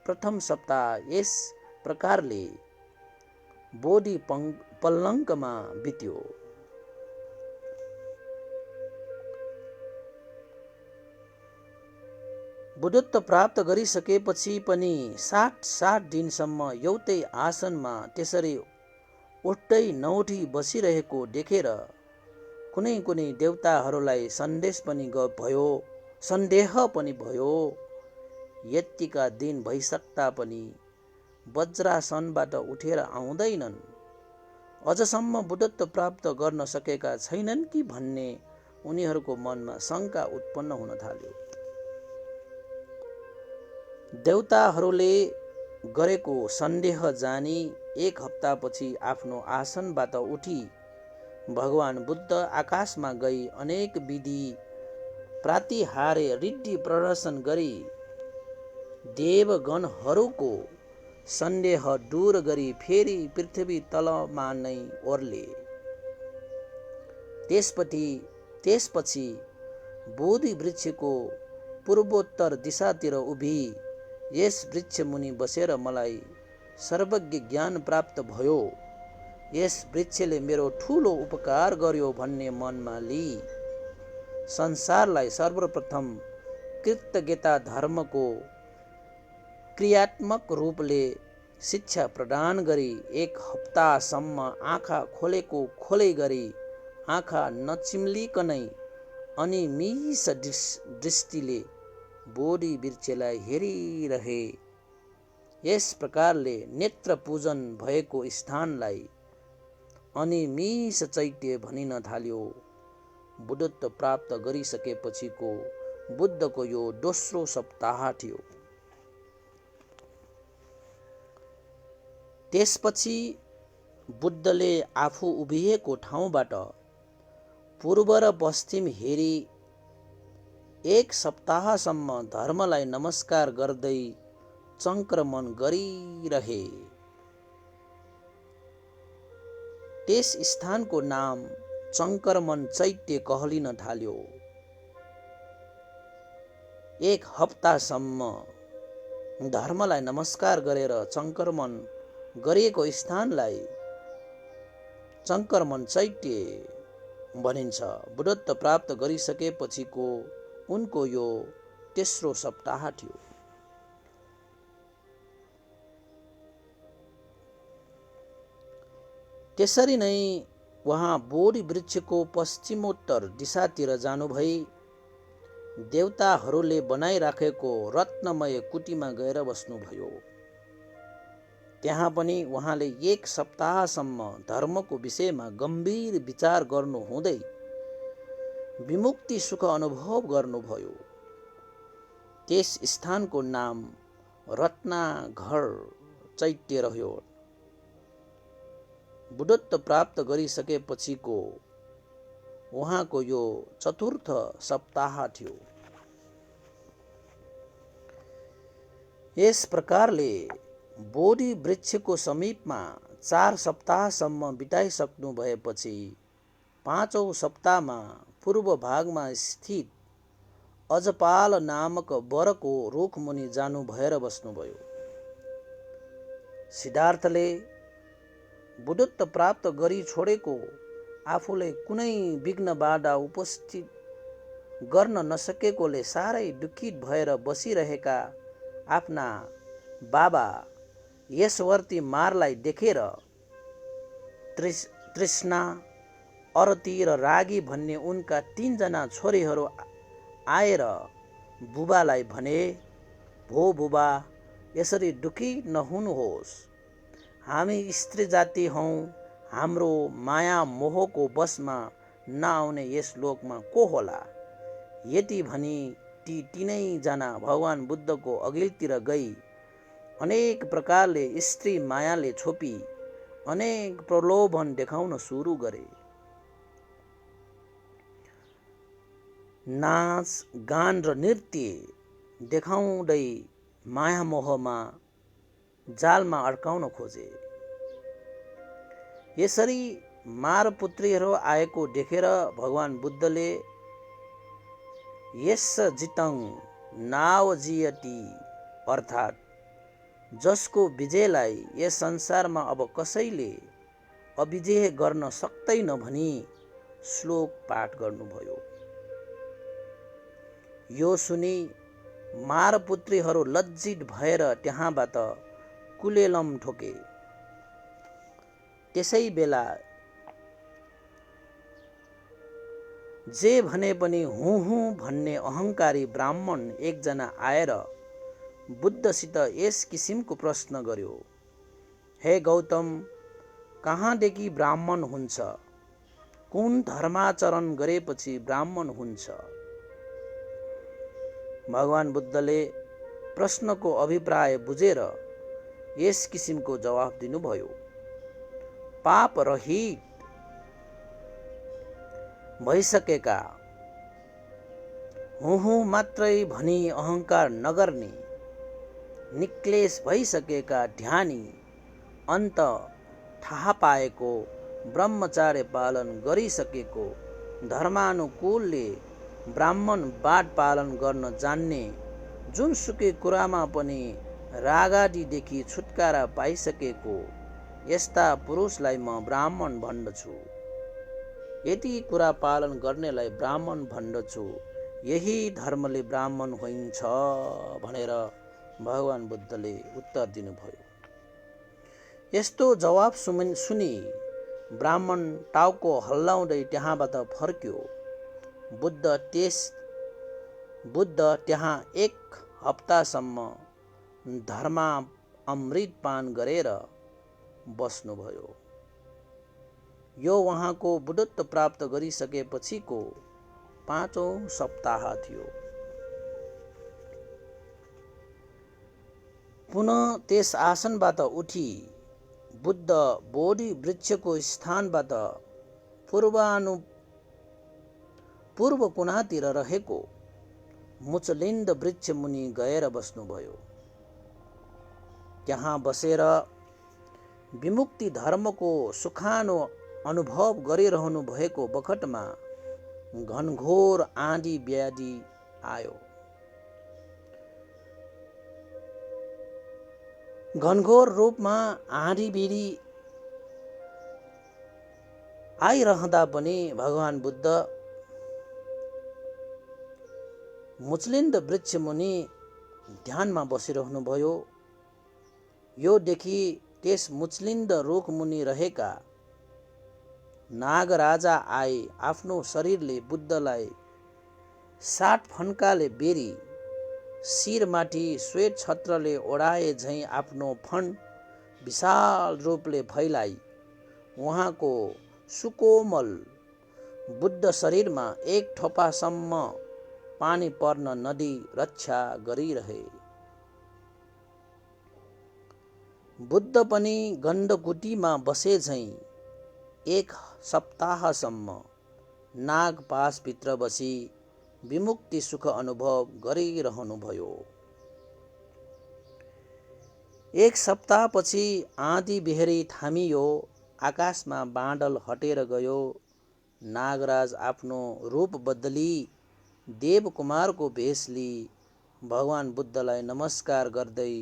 प्रथम सप्ताह यस प्रकारले बोधि पल्लङ्कमा बित्यो। बुद्धत्व प्राप्त गरिसकेपछि पनि 60 दिनसम्म एउटै आसनमा त्यसरी उठ्दै नउठी बसिरहेको देखेर कुनै कुनै देवताहरूलाई सन्देह पनि भयो। यतिका दिन भइसक्दा पनि वज्रासनबाट उठेर आउँदैनन्, अझसम्म बुद्धत्व प्राप्त गर्न सकेका छैनन् कि भन्ने उनीहरूको मनमा शङ्का उत्पन्न हुन थाल्यो। देवताहरूले गरेको सन्देह जानी 1 हप्तापछि आफ्नो आसनबाट उठी भगवान बुद्ध आकाशमा गई अनेक विधि प्रातिहार्य रिद्धि प्रदर्शन गरी देवगणहरूको सन्देह दूर गरी फेरि पृथ्वी तलमा नै ओर्ले। त्यसपछि बोधि वृक्षको पूर्वोत्तर दिशातिर उभि यस वृक्ष मुनि बसेर मलाई सर्वज्ञ ज्ञान प्राप्त भयो, यस वृक्षले मेरो ठुलो उपकार गर्यो भन्ने मनमा लिई संसारलाई सर्वप्रथम कृतज्ञता धर्मको क्रियात्मक रूपले शिक्षा प्रदान गरी 1 हप्तासम्म आँखा खोलेको खोलै गरी आँखा नचिम्लिकनै अनिमिष दृष्टिले बोधि वृक्षलाई हेरिरहे। यस प्रकारले नेत्र पूजन भएको स्थानलाई अनिमिष चैत्य भनिन थाल्यो। बुद्धत्व प्राप्त गरिसकेपछिको बुद्धको यो दोस्रो सप्ताह थियो। त्यसपछि बुद्धले आफू उभिएको ठाउँबाट पूर्व र पश्चिम हेरी 1 सप्ताहसम्म धर्मलाई नमस्कार गर्दै चङ्क्रमण गरिरहे। त्यस स्थानको नाम चङ्क्रमण चैत्य कहलिन थाल्यो। 1 हप्तासम्म धर्मलाई नमस्कार गरेर चङ्क्रमण गरिएको स्थानलाई चङ्क्रमण चैत्य भनिन्छ। बुद्धत्व प्राप्त गरिसकेपछिको उनको यो तेस्रो सप्ताह थियो। त्यसरी नै उहाँ बोधि वृक्षको पश्चिमोत्तर दिशातिर जानुभई देवताहरूले बनाइराखेको रत्नमय कुटीमा गएर बस्नुभयो। त्यहाँ पनि उहाँले 1 सप्ताहसम्म धर्मको विषयमा गम्भीर विचार गर्नु हुँदै विमुक्ति सुख अनुभव गर्नुभयो। त्यस स्थानको नाम रत्नाघर चैत्य रह्यो। बुद्धत्व प्राप्त गरिसकेपछिको उहाँको यो चतुर्थ सप्ताह थियो। यस प्रकारले बोधि वृक्षको समीपमा 4 सप्ताहसम्म बिताइसक्नु भएपछि 5औं सप्ताहमा पूर्व भागमा स्थित अजपाल नामक वरको रुख मुनि जानु भएर बस्नुभयो। सिद्धार्थले बुद्धत्व प्राप्त गरी छोडेको आफूलाई कुनै विघ्न बाधा उपस्थित गर्न नसकेकोले साह्रै दुखित भएर बसिरहेका आफ्ना बाबा यशवर्ती मारलाई देखेर तृष्णा, अरती र रागी भन्ने उनका 3 जना छोरीहरू आएर बुबालाई भने, भो बुबा, यसरी दुखी नहुनुहोस्। हामी स्त्री जाति हौँ, हाम्रो माया मोहको बसमा नआउने यस लोकमा को होला। यति भनी ती 3 जना भगवान बुद्धको अघिल्तिर गई अनेक प्रकारले स्त्री मायाले छोपी अनेक प्रलोभन देखाउन सुरु गरे। नाच, गान र नृत्य देखाउँदै माया मोहमा जालमा अड्काउन खोजे। यसरी मारपुत्रीहरू आएको देखेर भगवान बुद्धले यस जितं नावजियति अर्थात् जसको विजयलाई यस संसारमा अब कसैले अविजय गर्न सक्दैन भनी श्लोक पाठ गर्नुभयो। यो सुनि मारपुत्रीहरू लज्जित भएर त्यहाँबाट कुलेलम ठोके। त्यसै बेला जे भने पनि हुँ हुँ भन्ने अहङ्कारी ब्राह्मण एकजना आएर बुद्धसित यस किसिमको प्रश्न गर्यो, हे गौतम, कहाँदेखि ब्राह्मण हुन्छ? कुन धर्माचरण गरेपछि ब्राह्मण हुन्छ? भगवान बुद्धले प्रश्नको अभिप्राय बुझेर यस किसिमको जवाफ दिनुभयो, पाप रहित भइसकेका, हुँ हुँ मात्रै भनी अहङ्कार नगर्ने, निक्लेश भइसकेका ध्यानी, अन्त थाहा पाएको, ब्रह्मचार्य पालन गरिसकेको, धर्मानुकूलले ब्राह्मण बाट पालन गर्न जान्ने, जुनसुकै कुरामा पनि रागादिदेखि छुटकारा पाइसकेको यस्ता पुरुषलाई म ब्राह्मण भन्दछु। यति कुरा पालन गर्नेलाई ब्राह्मण भन्दछु। यही धर्मले ब्राह्मण होइन्छ भनेर भगवान बुद्धले उत्तर दिनुभयो। यस्तो जवाफ सुनि ब्राह्मण टाउको हल्लाउँदै त्यहाँबाट फर्क्यो। बुद्ध त्यहाँ 1 हप्तासम्म धर्मा अमृत पान गरेर बस्नुभयो। यो उहाँको बुद्धत्व प्राप्त गरिसकेपछिको 5औं सप्ताह थियो। पुनः त्यस आसनबाट उठी बुद्ध बोधि वृक्षको स्थानबाट पूर्व कुनातिर रहेको मुचलिन्द वृक्ष मुनि गएर बस्नुभयो। त्यहाँ बसेर विमुक्ति धर्मको सुखानो अनुभव गरिरहनु भएको बखतमा घनघोर आँधी व्याधि आयो। घनघोर रूपमा आँधी बिरी आइरहँदा पनि भगवान बुद्ध मुचलिन्द वृक्ष मुनि ध्यानमा बसिरहनुभयो। यो देखि त्यस मुचलिन्द रुख मुनि रहेका नागराजा आए आफ्नो शरीरले बुद्धलाई 60 फन्काले बेरी शिरमाथि श्वेत छत्रले ओढाए झैँ आफ्नो फण विशाल रूपले फैलाई उहाँको सुकोमल बुद्ध शरीरमा 1 ठोपासम्म पानी पर्न नदी रक्षा गरिरहे। बुद्ध पनि गण्डकुटीमा बसे झैँ 1 सप्ताहसम्म नागपासभित्र बसी विमुक्ति सुख अनुभव गरिरहनुभयो। 1 सप्ताहपछि आँधी बेहरी थामियो। आकाशमा बादल हटेर गयो। नागराज आफ्नो रूप बदली देवकुमारको भेष लिई भगवान बुद्धलाई नमस्कार गर्दै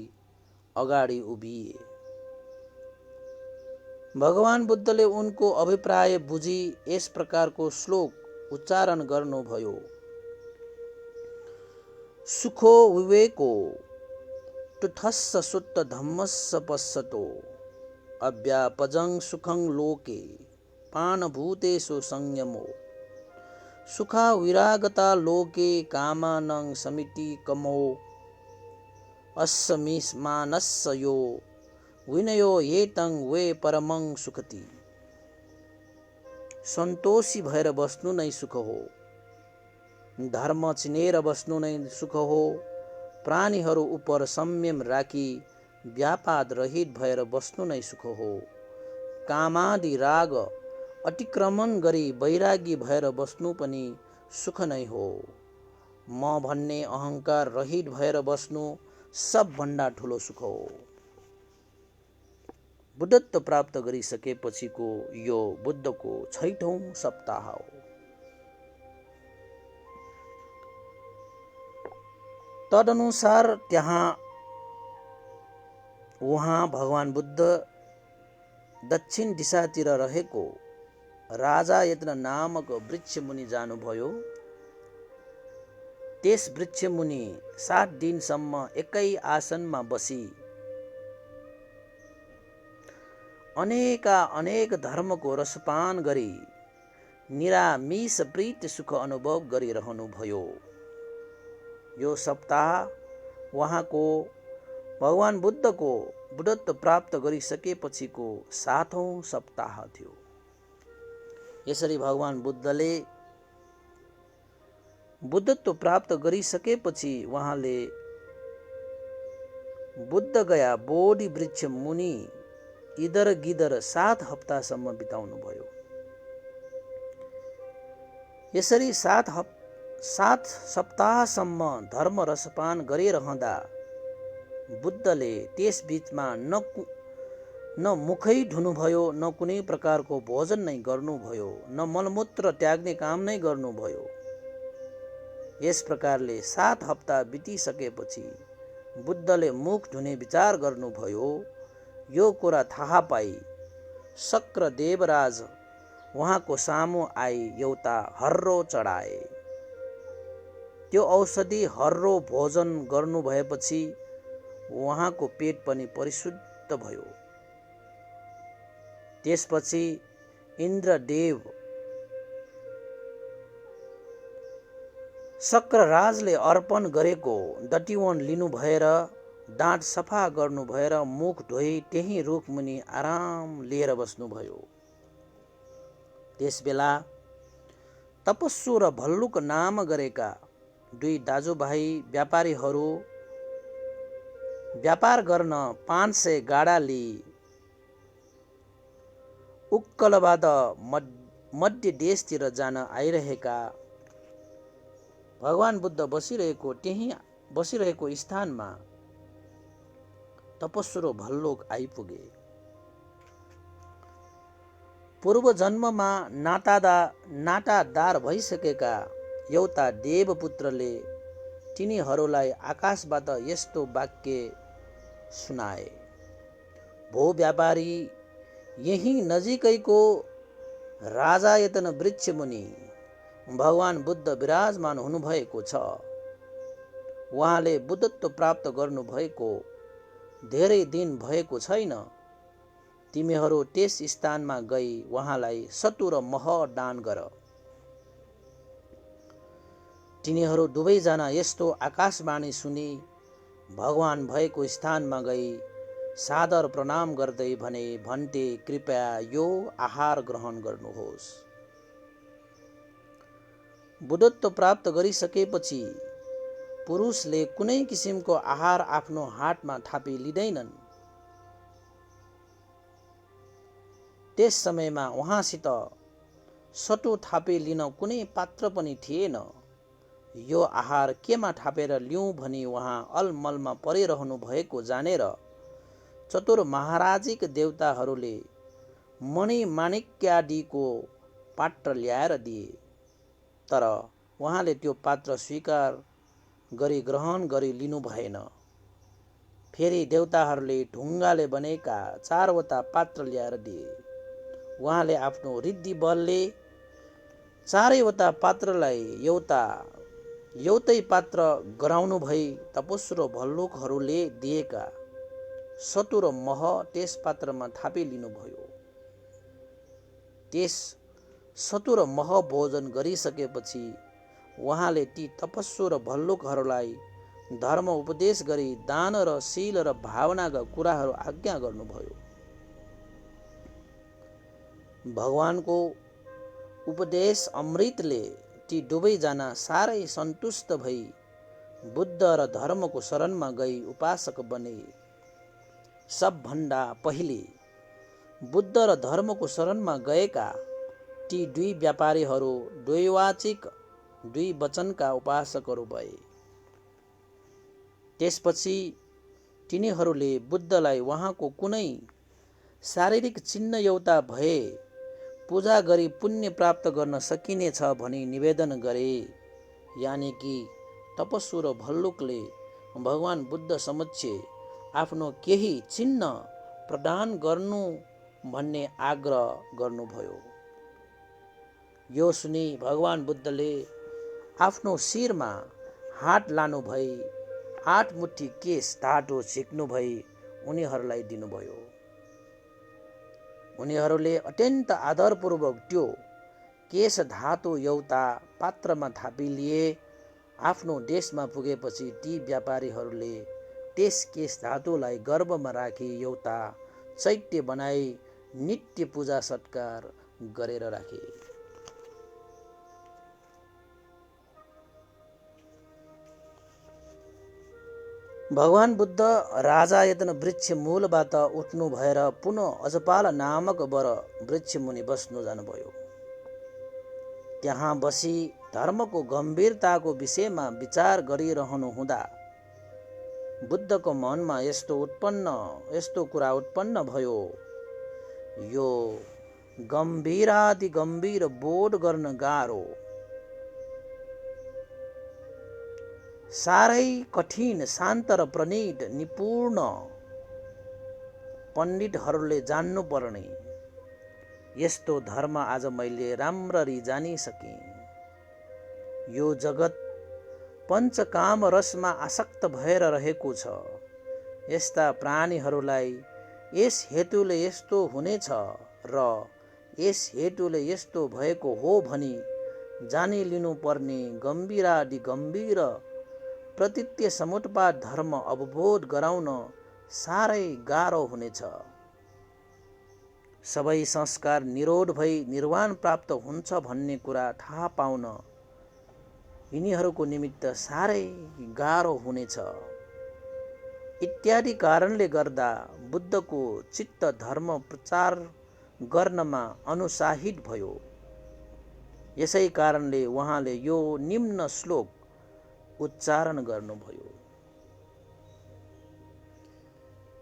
अगाडि उभिए। भगवान बुद्धले उनको अभिप्राय बुझी यस प्रकारको श्लोक उच्चारण गर्नुभयो। सुखो विवेको तुथस्स सुत्त धम्मस्स पश्यतो अव्यापजं सुखं लोके पानभूतेषु संयमो सुखा विरागता लोके कामानं समिति कमो अस्समिस्मानस्स यो विनयो येतं वे परमं सुखति। सन्तोषी भएर बस्नु नै सुख हो, धर्म चिनेर बस्नु नै सुख हो, प्राणीहरू उपर संयम राखी व्यापाद रहित भएर बस्नु नै सुख हो, कामादि राग अतिक्रमण गरी वैरागी भएर बस्नु पनि सुख नै हो, म भन्ने अहंकार रहित भएर बस्नु सबभन्दा ठुलो सुख हो। बुद्धत्व प्राप्त गरिसकेपछिको यो बुद्धको 6औं सप्ताह हो। तदनुसार उहाँ भगवान बुद्ध दक्षिण दिशातिर रहेको राजा यत्न नामक वृक्ष मुनि जानुभयो। त्यस वृक्ष मुनि 7 दिनसम्म एकै आसनमा बसी अनेक धर्मको रसपान गरी निरामिष प्रीत सुख अनुभव गरिरहनु भयो। यो सप्ताह उहाँको भगवान बुद्धको बुद्धत्व प्राप्त गरिसकेपछिको 7औं सप्ताह थियो। यसरी भगवान बुद्धले बुद्धत्व प्राप्त गरिसकेपछि उहाँले बुद्ध गया बोधि वृक्ष मुनि इधर गिधर 7 हप्तासम्म बिताउनु भयो। यसरी 7 सप्ताहसम्म धर्म रसपान गरिरहँदा बुद्धले त्यस बीचमा न मुखै धुनुभयो, न कुनै प्रकारको भोजन नै गर्नुभयो, न मलमूत्र त्याग्ने काम नै गर्नुभयो। यस प्रकारले 7 हप्ता बितिसकेपछि बुद्धले मुख धुने विचार गर्नुभयो। यो कुरा थाहा पाई शक्र देवराज उहाँको सामु आई एउटा हर्रो चढाए। त्यो औषधि हर्रो भोजन गर्नु भएपछि उहाँको पेट पनि परिशुद्ध भयो। त्यसपछि इन्द्रदेव शक्रराजले अर्पण गरेको दतिवन लिनु भएर दाँत सफा गर्नु भएर मुख धोई त्यही रुख मुनि आराम लिएर बस्नुभयो। त्यसबेला तपस्सु र भल्लुक नाम गरेका 2 दाजुभाइ व्यापारीहरू व्यापार गर्न 500 गाडा लिई उक्कलबाट मध्य देशतिर जान आइरहेका भगवान बुद्ध बसिरहेको स्थानमा तपस्सु र भल्लुक आइपुगे। पूर्व जन्ममा नातादार भइसकेका एउटा देवपुत्रले तिनीहरूलाई आकाशबाट यस्तो वाक्य सुनाए। भो व्यापारी, यही नजिकैको राजायतन वृक्ष मुनि भगवान बुद्ध विराजमान हुनुभएको छ। उहाँले बुद्धत्व प्राप्त गर्नुभएको धेरै दिन भएको छैन। तिमीहरू त्यस स्थानमा गई उहाँलाई सतु र मह दान गर। तिनीहरू दुवैजना यस्तो आकाशवाणी सुनि भगवान भएको स्थानमा गई सादर प्रणाम गर्दै भने, भन्ते कृपया यो आहार ग्रहण गर्नुहोस्। बुद्धत्व प्राप्त गरिसकेपछि पुरुषले कुनै किसिमको आहार आफ्नो हातमा थापी लिँदैनन्। त्यस समयमा उहाँसित सटो थापी लिन कुनै पात्र पनि थिएन। यो आहार केमा थापेर लिउँ भनी उहाँ अलमलमा परिरहनु भएको जानेर चतुर महाराजिक देवताहरूले मणि माणिक्यादिको पात्र ल्याएर दिए। तर उहाँले त्यो पात्र स्वीकार गरी ग्रहण गरी लिनु भएन। फेरि देवताहरूले ढुङ्गाले बनेका 4वटा पात्र ल्याएर दिए। उहाँले आफ्नो रिद्धि बलले चारैवटा पात्रलाई एउटै पात्र गराउनु भई तपस्सु र भल्लुकहरूले दिएका सतु र मह त्यस पात्रमा थापिलिनुभयो। त्यस सतु र मह भोजन गरिसकेपछि उहाँले ती तपस्सु र भल्लुकहरूलाई धर्म उपदेश गरी दान र शील र भावनाका कुराहरू आज्ञा गर्नुभयो। भगवानको उपदेश अमृतले ती दुवैजना साह्रै सन्तुष्ट भई बुद्ध र धर्मको शरणमा गई उपासक बने। सबभन्दा पहिले बुद्ध र धर्मको शरणमा गएका ती दुई व्यापारीहरू द्वैवाचिक दुई वचनका उपासकहरू भए। त्यसपछि तिनीहरूले बुद्धलाई उहाँको कुनै शारीरिक चिन्ह एउटा भए पूजा गरी पुण्य प्राप्त गर्न सकिनेछ भनी निवेदन गरे। यानि कि तपस्सु र भल्लुकले भगवान बुद्ध समक्ष आफ्नो केही चिन्ह प्रदान गर्नु भन्ने आग्रह गर्नुभयो। यो सुनि भगवान बुद्धले आफ्नो शिरमा हात लानु भई 8 मुठी केश धाटो झिक्नु भई उनीहरूलाई दिनुभयो। उनीहरूले अत्यन्त आदरपूर्वक त्यो केश धातु एउटा पात्रमा थापिलिए। आफ्नो देशमा पुगेपछि ती व्यापारीहरूले त्यस केश धातुलाई गर्भमा राखी एउटा चैत्य बनाई नित्य पूजा सत्कार गरेर राखे। भगवान बुद्ध राजायतन वृक्ष मूलबाट उठ्नु भएर पुनः अजपाल नामक वर वृक्ष मुनि बस्नु जानुभयो। त्यहाँ बसी धर्मको गम्भीरताको विषयमा विचार गरिरहनु हुँदा बुद्धको मनमा यस्तो कुरा उत्पन्न भयो। यो गम्भीरादि गम्भीर बोध गर्न गाह्रो, साह्रै कठिन, शान्त र प्रणीत निपुण पण्डितहरूले जान्नुपर्ने यस्तो धर्म आज मैले राम्ररी जानिसकेँ। यो जगत पञ्चकाम रसमा आसक्त भएर रहेको छ। यस्ता प्राणीहरूलाई यस हेतुले यस्तो हुनेछ र यस हेतुले यस्तो भएको हो भनी जानिलिनुपर्ने गम्भीरादि गम्भीर प्रतीत्य समुत्पाद धर्म अवबोध गराउन साह्रै गाह्रो हुनेछ। सबै संस्कार निरोध भई निर्वाण प्राप्त हुन्छ भन्ने कुरा थाहा पाउन यिनीहरूको निमित्त साह्रै गाह्रो हुनेछ। इत्यादि कारणले गर्दा बुद्धको चित्त धर्म प्रचार गर्नमा अनुत्साहित भयो। यसै कारणले उहाँले यो निम्न श्लोक उच्चारण गर्नुभयो।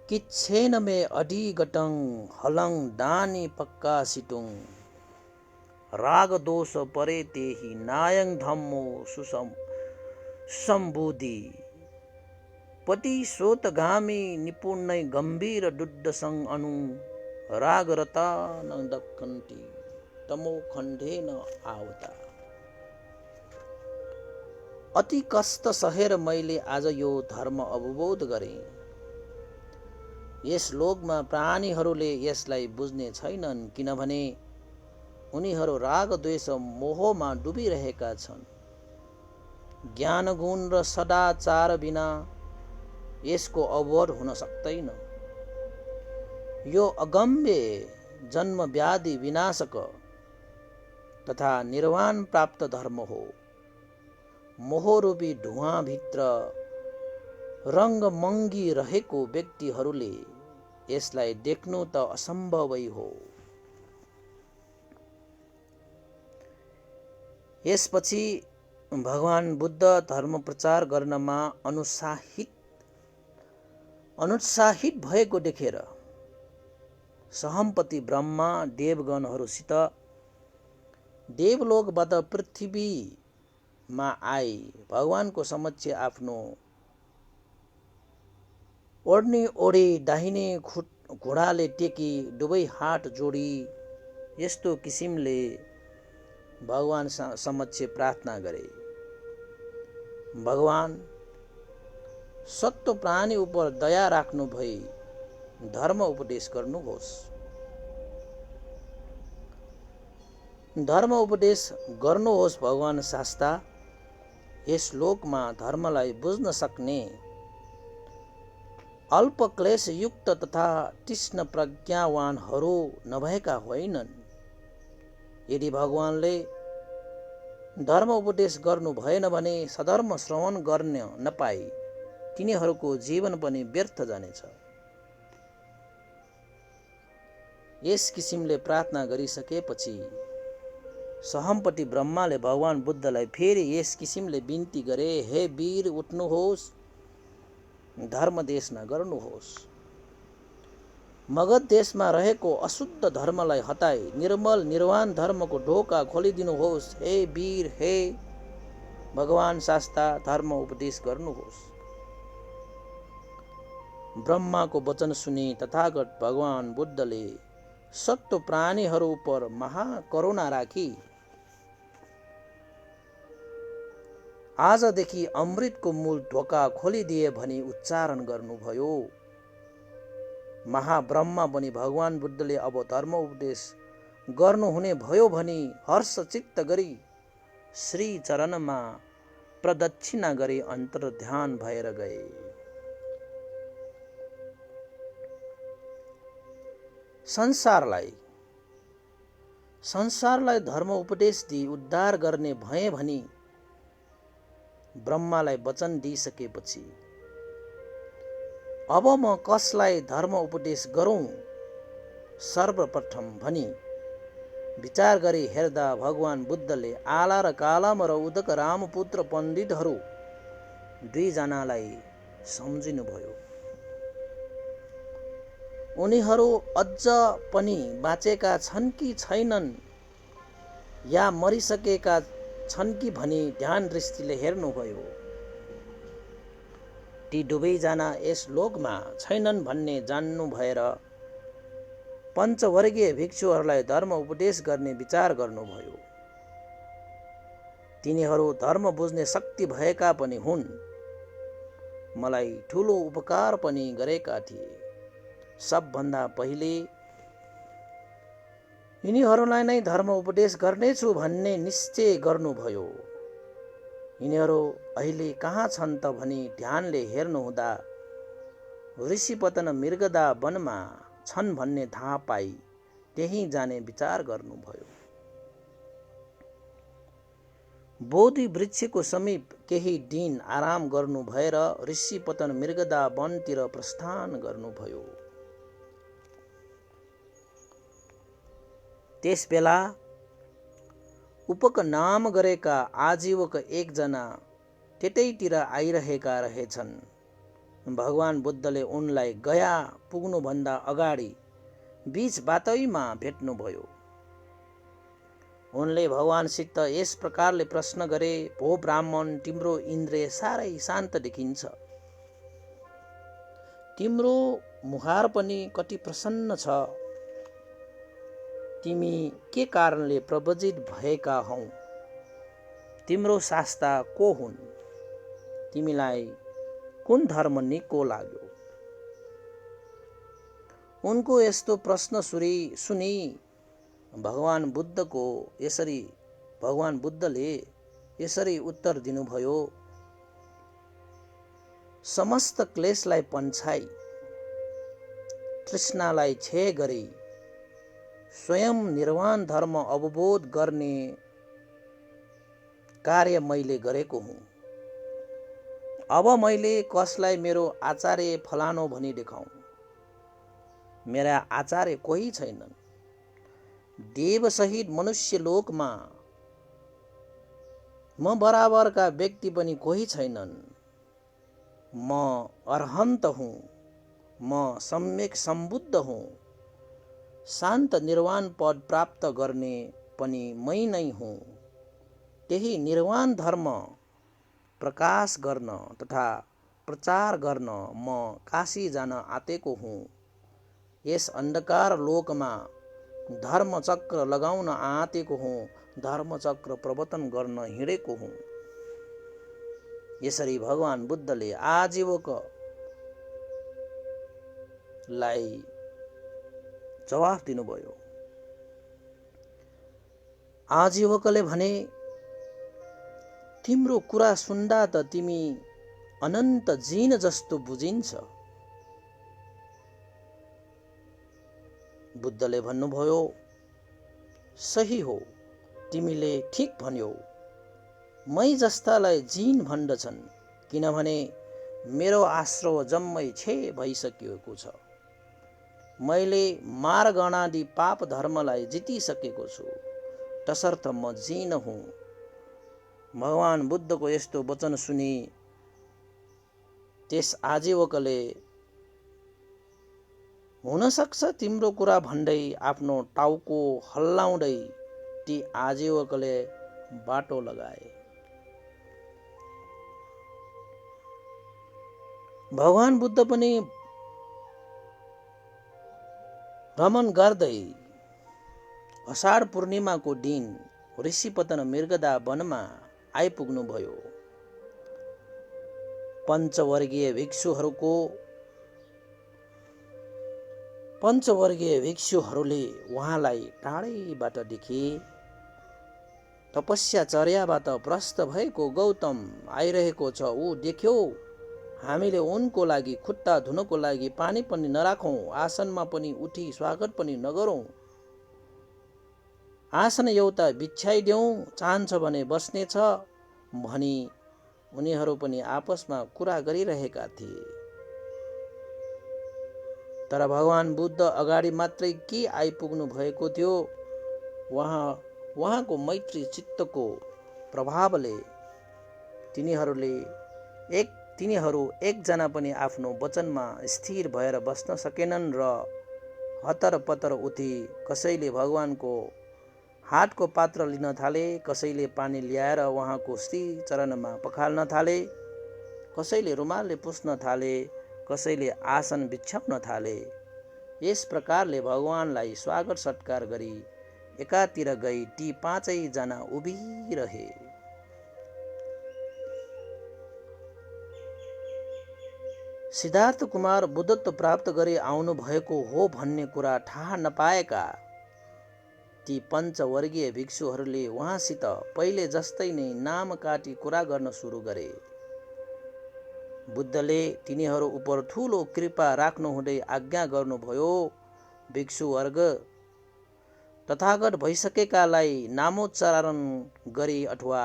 किच्छेन मे अधिगतं हलं दानी पक्कासितुं राग दोष परे तेहि नायं धम्मो सुसंबुद्धि पतिशोतगामी निपुण्य गंभीर दुर्दशं अनु रागरता न दक्खन्ति तमोखण्डेन आवता। अति कष्ट सहेर मैले आज यो धर्म अवबोध गरेँ। यस लोकमा प्राणीहरूले यसलाई बुझ्ने छैनन्, किनभने उनीहरू राग द्वेष मोहमा डुबिरहेका छन्। ज्ञान गुण र सदाचार बिना यसको अवबोध हुन सक्दैन। यो अगम्य जन्म व्याधि विनाशक तथा निर्वाण प्राप्त धर्म हो। मोहरूपी धुवाँभित्र रङ्गमङ्गी रहेको व्यक्तिहरूले यसलाई देख्नु त असम्भवै हो। यसपछि भगवान बुद्ध धर्म प्रचार गर्नमा अनुत्साहित भएको देखेर सहमपति ब्रह्मा देवगणहरूसित देवलोकबाट पृथ्वीमा आई भगवानको समक्ष आफ्नो ओढ्ने दाहिने घुँडाले टेकी दुवै हात जोडी यस्तो किसिमले भगवान समक्ष प्रार्थना गरे, भगवान सत्व प्राणी उप दया राख्नु भई धर्म उपदेश गर्नुहोस्। धर्म उपदेश गर्नुहोस् भगवान शास्ता। यस लोकमा धर्मलाई बुझ्न सक्ने अल्प क्लेशयुक्त तथा तीक्ष्ण प्रज्ञावानहरू नभएका होइनन्। यदि भगवानले धर्म उपदेश गर्नु भएन भने सधर्म श्रवण गर्न नपाई तिनीहरूको जीवन पनि व्यर्थ जानेछ। यस किसिमले प्रार्थना गरिसकेपछि सहमपति ब्रह्माले भगवान बुद्धलाई फेरि यस किसिमले बिन्ती गरे, हे वीर उठ्नुहोस्, धर्म देश नगर्नुहोस्। मगध देशमा रहेको अशुद्ध धर्मलाई हटाई निर्मल निर्वाण धर्मको ढोका खोलिदिनुहोस्। हे वीर, हे भगवान शास्ता, धर्म उपदेश गर्नुहोस्। ब्रह्माको वचन सुनि तथागत भगवान बुद्धले सत्व प्राणीहरू उपर महाकरुणा राखी आजदेखि अमृतको मूल ढोका खोलिदिए भनी उच्चारण गर्नुभयो। महाब्रह्मा बनी भगवान बुद्धले अब धर्म उपदेश गर्नुहुने भयो भनी हर्षचित्त गरी श्री चरणमा प्रदक्षिणा गरी अन्तर्ध्यान भएर गए। संसारलाई धर्म उपदेश दिई उद्धार गर्ने भए भनी ब्रह्मालाई वचन दिइसकेपछि अब म कसलाई धर्म उपदेश गरौं सर्वप्रथम भनी विचार गरी हेर्दा भगवान बुद्धले आला र कालाम र उदक रामपुत्र पण्डितहरू दुईजनालाई सम्झिनुभयो। उनीहरू अझ पनि बाँचेका छन् कि छैनन् या मरिसकेका छन् कि भनी ध्यान दृष्टिले हेर्नुभयो। ती दुवैजना यस लोकमा छैनन् भन्ने जान्नु भएर पञ्चवर्गीय भिक्षुहरूलाई धर्म उपदेश गर्ने विचार गर्नुभयो। तिनीहरू धर्म बुझ्ने शक्ति भएका पनि हुन्, मलाई ठूलो उपकार पनि गरेका थिए। सबभन्दा पहिले यिनीहरूलाई नै धर्म उपदेश गर्नेछु भन्ने निश्चय गर्नुभयो। यिनीहरू अहिले कहाँ छन् त भनी ध्यानले हेर्नुहुँदा ऋषिपतन मृगदा वनमा छन् भन्ने थाहा पाई त्यही जाने विचार गर्नुभयो। बोधि वृक्षको समीप केही दिन आराम गर्नु भएर ऋषिपतन मृगदा वनतिर प्रस्थान गर्नुभयो। त्यसबेला उपक नाम गरेका आजीवक एकजना त्यतैतिर आइरहेका रहेछन्। भगवान बुद्धले उनलाई गया पुग्नुभन्दा अगाडि बीच बाटैमा भेट्नुभयो। उनले भगवानसित यस प्रकारले प्रश्न गरे, भो ब्राह्मण, तिम्रो इन्द्रिय साह्रै शान्त देखिन्छ। तिम्रो मुहार पनि कति प्रसन्न छ। तिमी के कारणले प्रवजित भएका हौ? तिम्रो शास्ता को हुन्? तिमीलाई कुन धर्म निको लाग्यो? उनको यस्तो प्रश्न सुनि भगवान बुद्धले यसरी उत्तर दिनुभयो, समस्त क्लेशलाई पन्छाई तृष्णालाई क्षय गरी स्वयं निर्वाण धर्म अवबोध गर्ने कार्य मैले गरेको हुँ। अब मैले कसलाई मेरो आचार्य फलानो भनी देखाउँ? मेरा आचार्य कोही छैनन्। देव सहित मनुष्य लोकमा म बराबरका व्यक्ति पनि कोही छैनन्। म अरहन्त हुँ। म सम्यक सम्बुद्ध हुँ। शान्त निर्वाण पद प्राप्त गर्ने पनि मै नै हुँ। त्यही निर्वाण धर्म प्रकाश गर्न तथा प्रचार गर्न म काशी जान आँटेको हुँ। यस अन्धकार लोकमा धर्मचक्र लगाउन आँटेको हुँ, धर्मचक्र प्रवर्तन गर्न हिँडेको हुँ। यसरी भगवान बुद्धले आजीवकलाई जवाफ दिनुभयो। आजीवकले भने, तिम्रो कुरा सुन्दा त तिमी अनन्त जिन जस्तो बुझिन्छ। बुद्धले भन्नुभयो, सही हो, तिमीले ठिक भन्यौ। मै जस्तालाई जिन भन्दछन्, किनभने मेरो आश्रव जम्मै क्षय भइसकेको छ। मैले मार्गणादि पाप धर्मलाई जितिसकेको छु, तसर्थ म जिन हुँ। भगवान बुद्धको यस्तो वचन सुनि त्यस आजीवकले, हुन सक्छ तिम्रो कुरा भन्दै आफ्नो टाउको हल्लाउँदै ती आजीवकले बाटो लगाए। भगवान बुद्ध पनि भ्रमण गर्दै अषाढ पूर्णिमाको दिन ऋषिपतन मृगदा वनमा आइपुग्नुभयो। पञ्चवर्गीय भिक्षुहरूले उहाँलाई टाढैबाट देखे। तपस्याचर्याबाट भ्रष्ट भएको गौतम आइरहेको छ, ऊ देख्यो। हामीले उनको लागि खुट्टा धुनको लागि पानी पनि नराखौं, आसनमा पनि उठी स्वागत पनि नगरौं। आसन एउटा बिछ्याइदेऊ, चाहन्छ भने बस्नेछ भनी उनीहरू पनि आपसमा कुरा गरिरहेका थिए। तर भगवान बुद्ध अगाडि मात्रै के आइपुग्नु भएको थियो, उहाँको मैत्री चित्तको प्रभावले तिनीहरू एकजना पनि आफ्नो वचनमा स्थिर भएर बस्न सकेनन् र हतरपतर उठी कसैले भगवानको हातको पात्र लिन थाले, कसैले पानी ल्याएर उहाँको श्री चरणमा पखाल्न थाले, कसैले रुमालले पुस्न थाले, कसैले आसन बिछ्याउन थाले। यस प्रकारले भगवानलाई स्वागत सत्कार गरी एकातिर गई ती पाँचै जना उभिरहे। सिद्धार्थ कुमार बुद्धत्व प्राप्त गरी आउनु भएको हो भन्ने कुरा थाहा नपाएका ती पञ्चवर्गीय भिक्षुहरूले उहाँसित पहिले जस्तै नै नाम काटी कुरा गर्न सुरु गरे। बुद्धले तिनीहरू उप ठूलो कृपा राख्नुहुँदै आज्ञा गर्नुभयो, भिक्षुवर्ग, तथागत भइसकेकालाई नामोच्चारण गरी अथवा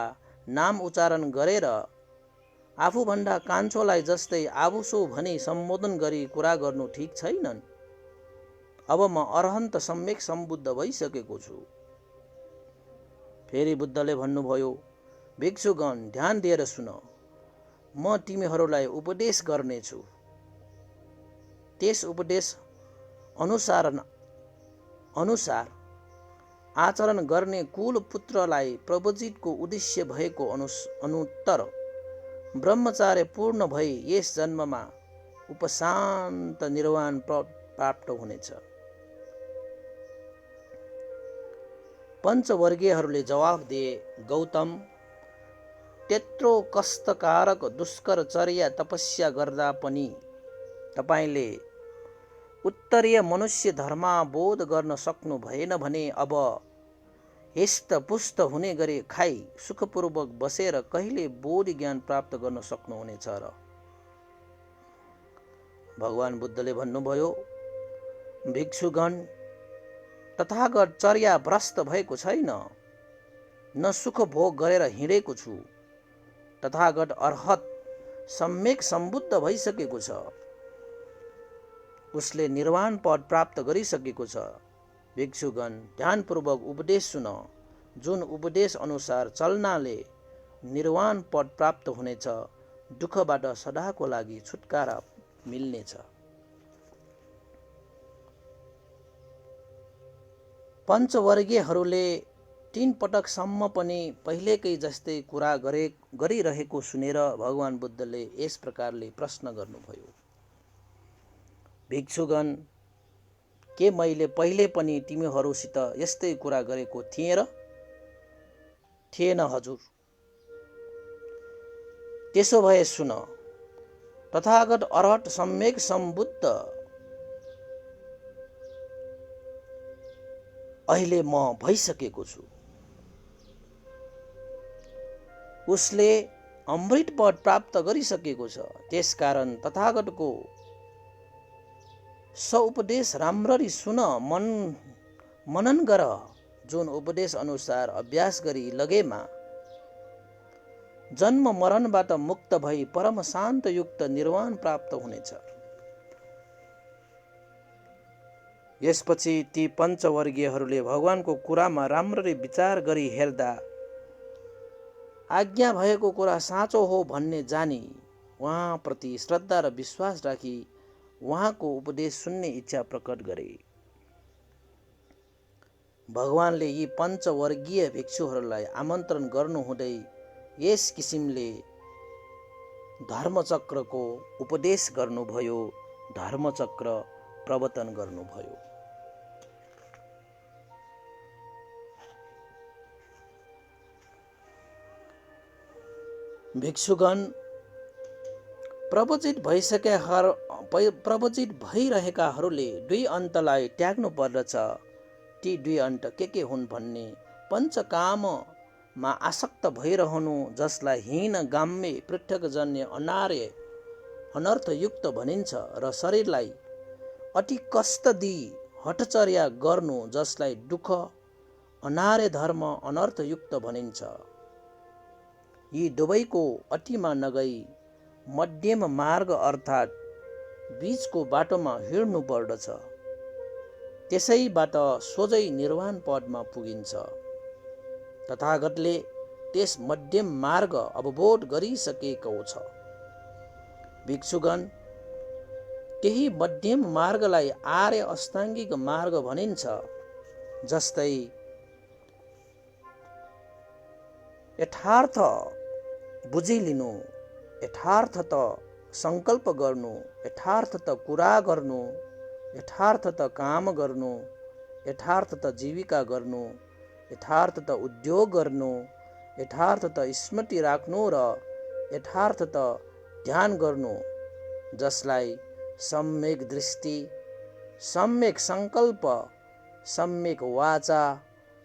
नाम उच्चारण गरेर आफूभन्दा कान्छोलाई जस्तै आबुसो भनी सम्बोधन गरी कुरा गर्नु ठिक छैनन्। अब म अरहन्त सम्यक सम्बुद्ध भइसकेको छु। फेरि बुद्धले भन्नुभयो, भिक्षुगण ध्यान दिएर सुन, म तिमीहरूलाई उपदेश गर्नेछु। त्यस उपदेश अनुसार आचरण गर्ने कुल पुत्रलाई प्रवजितको उद्देश्य भएको अनुत्तर ब्रह्मचार्य पूर्ण भई यस जन्ममा उपशान्त निर्वाण प्राप्त हुनेछ। पञ्चवर्गीयहरूले जवाफ दिए, गौतम, त्यत्रो कष्टकारक दुष्कर चर्या तपस्या गर्दा पनि तपाईले उत्तरीय मनुष्य धर्माबोध गर्न सक्नु भएन भने अब हिष्टपुष्ट हुने गरी खाई सुखपूर्वक बसेर कहिले बोधि ज्ञान प्राप्त गर्न सक्नुहुनेछ र? भगवान बुद्धले भन्नुभयो, भिक्षुगण, तथागत चर्या भ्रष्ट भएको छैन, न सुख भोग गरेर हिँडेको छु। तथागत अर्हत सम्यक सम्बुद्ध भइसकेको छ। उसले निर्वाण पद प्राप्त गरिसकेको छ। भिक्षुगण, ध्यानपूर्वक उपदेश सुन, जुन उपदेश अनुसार चल्नाले निर्वाण पद प्राप्त हुनेछ, दुःखबाट सदाको लागि छुटकारा मिल्नेछ। पञ्चवर्गीयहरूले 3 पटकसम्म पनि पहिलेकै जस्तै कुरा गरिरहेको सुनेर भगवान बुद्धले यस प्रकारले प्रश्न गर्नुभयो, भिक्षुगण, के मैले पहिले पनि तिमीहरूसित यस्तै कुरा गरेको थिएँ र? थिएन हजुर। त्यसो भए सुन, तथागत अरहत सम्यक सम्बुद्ध अहिले म भइसकेको छु। उसले अमृत पद प्राप्त गरिसकेको छ। त्यसकारण तथागतको उपदेश राम्ररी सुन, मनन गर। जुन उपदेश अनुसार अभ्यास गरी लगेमा जन्म मरणबाट मुक्त भई परम शान्तयुक्त निर्वाण प्राप्त हुनेछ। यसपछि ती पञ्चवर्गीयहरूले भगवानको कुरामा राम्ररी विचार गरी हेर्दा आज्ञा भएको कुरा साँचो हो भन्ने जानी उहाँप्रति श्रद्धा र विश्वास राखी उहाँको उपदेश सुन्ने इच्छा प्रकट गरे। भगवानले यी पञ्चवर्गीय भिक्षुहरूलाई आमन्त्रण गर्नुहुँदै यस किसिमले धर्मचक्रको उपदेश गर्नुभयो, धर्मचक्र प्रवर्तन गर्नुभयो। भिक्षुगण, प्रवचित भइरहेकाहरूले दुई अन्तलाई त्याग्नु पर्दछ। ती दुई अन्त के हुन् भने पञ्चकाममा आसक्त भइरहनु, जसलाई हीन गाम्य पृथकजन्य अनर्थयुक्त भनिन्छ, र शरीरलाई अति कष्ट दिई हठचर्या गर्नु, जसलाई दुःख अनार्य धर्म अनर्थयुक्त भनिन्छ। यी दुवैको अतिमा नगई मध्यम मार्ग अर्थात् बीचको बाटोमा हिँड्नु पर्दछ। त्यसैबाट सोझै निर्वाण पदमा पुगिन्छ। तथागतले त्यस मध्यम मार्ग अवबोध गरिसकेको छ। भिक्षुगण, त्यही मध्यम मार्गलाई आर्य अष्टाङ्गिक मार्ग भनिन्छ। जस्तै यथार्थ बुझिलिनु, यथार्थत सङ्कल्प गर्नु, यथार्थत कुरा गर्नु, यथार्थत काम गर्नु, यथार्थत जीविका गर्नु, यथार्थत उद्योग गर्नु, यथार्थत स्मृति राख्नु र यथार्थत ध्यान गर्नु, जसलाई सम्यक दृष्टि, सम्यक सङ्कल्प, सम्यक वाचा,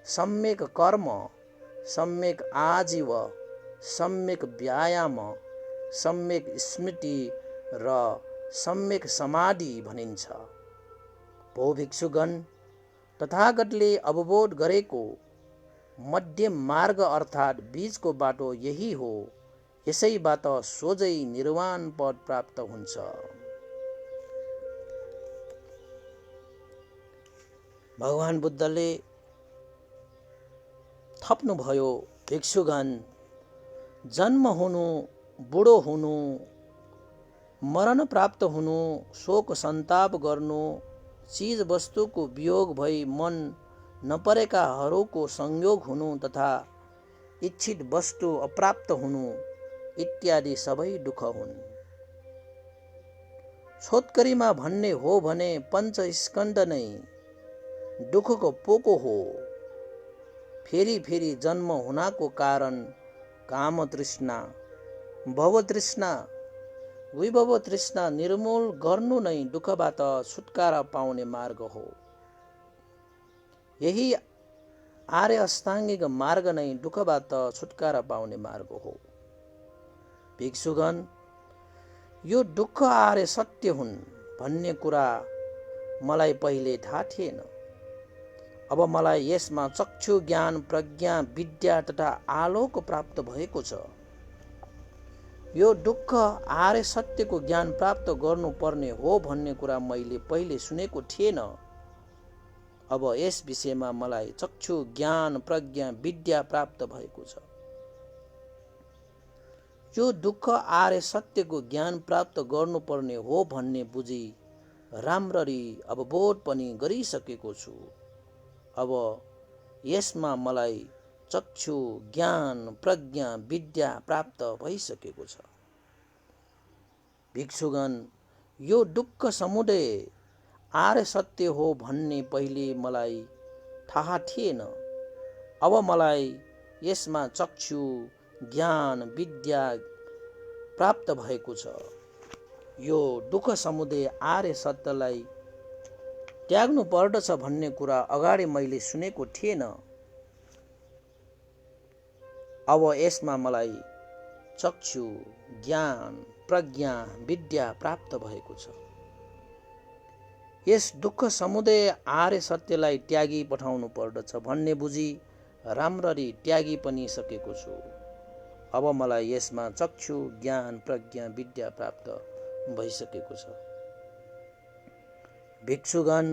सम्यक कर्म, सम्यक आजीव, सम्यक व्यायाम, सम्यक स्मृति र सम्यक समाधि भनिन्छ। भो भिक्षुगण, तथागतले अवबोध गरेको मध्यम मार्ग अर्थात् बीचको बाटो यही हो। यसैबाट सोझै निर्वाण पद प्राप्त हुन्छ। भगवान बुद्धले थप्नुभयो, भिक्षुगण, जन्म हुनु, बुढो हुनु, मरण प्राप्त हुनु, शोक सन्ताप गर्नु, चीज वस्तुको वियोग भई मन नपरेकाहरूको संयोग हुनु तथा इच्छित वस्तु अप्राप्त हुनु इत्यादि सबै दुःख हुन्। छोटकरीमा भन्ने हो भने पञ्चस्कन्ध नै दुःखको पोको हो। फेरि फेरि जन्म हुनाको कारण काम तृष्णा, भव तृष्णा, विभव तृष्णा निर्मूल गर्नु नै दुःखबाट छुटकारा पाउने मार्ग हो। यही आर्य अष्टाङ्गिक मार्ग नै दुःखबाट छुटकारा पाउने मार्ग हो। भिक्षुगण, यो दुःख आर्य सत्य हुन् भन्ने कुरा मलाई पहिले थाहा थिएन। अब मलाई यसमा चक्षु ज्ञान, प्रज्ञा, विद्या तथा आलोक प्राप्त भएको छ। यो दुःख आर्य सत्यको ज्ञान प्राप्त गर्नुपर्ने हो भन्ने कुरा मैले पहिले सुनेको थिएन। अब यस विषयमा मलाई चक्षु ज्ञान, प्रज्ञा, विद्या प्राप्त भएको छ। यो दुःख आर्य सत्यको ज्ञान प्राप्त गर्नुपर्ने हो भन्ने बुझी राम्ररी अवबोध पनि गरिसकेको छु। अब यसमा मलाई चक्षु ज्ञान, प्रज्ञा, विद्या प्राप्त भइसकेको छ। भिक्षुगण, यो दुःख समुदय आर्य सत्य हो भन्ने पहिले मलाई थाहा थिएन। अब मलाई यसमा चक्षु ज्ञान विद्या प्राप्त भएको छ। यो दुःख समुदय आर्य सत्यलाई त्याग्नु पर्दछ भन्ने कुरा अगाडि मैले सुनेको थिएन। अब यसमा मलाई चक्षु ज्ञान प्रज्ञा विद्या प्राप्त भएको छ। यस दुःख समुदय आर्य सत्यलाई त्यागी पठाउनु पर्दछ भन्ने बुझी राम्ररी त्यागी पनि सकेको छु। अब मलाई यसमा चक्षु ज्ञान प्रज्ञा विद्या प्राप्त भइसकेको छ। भिक्षुगण,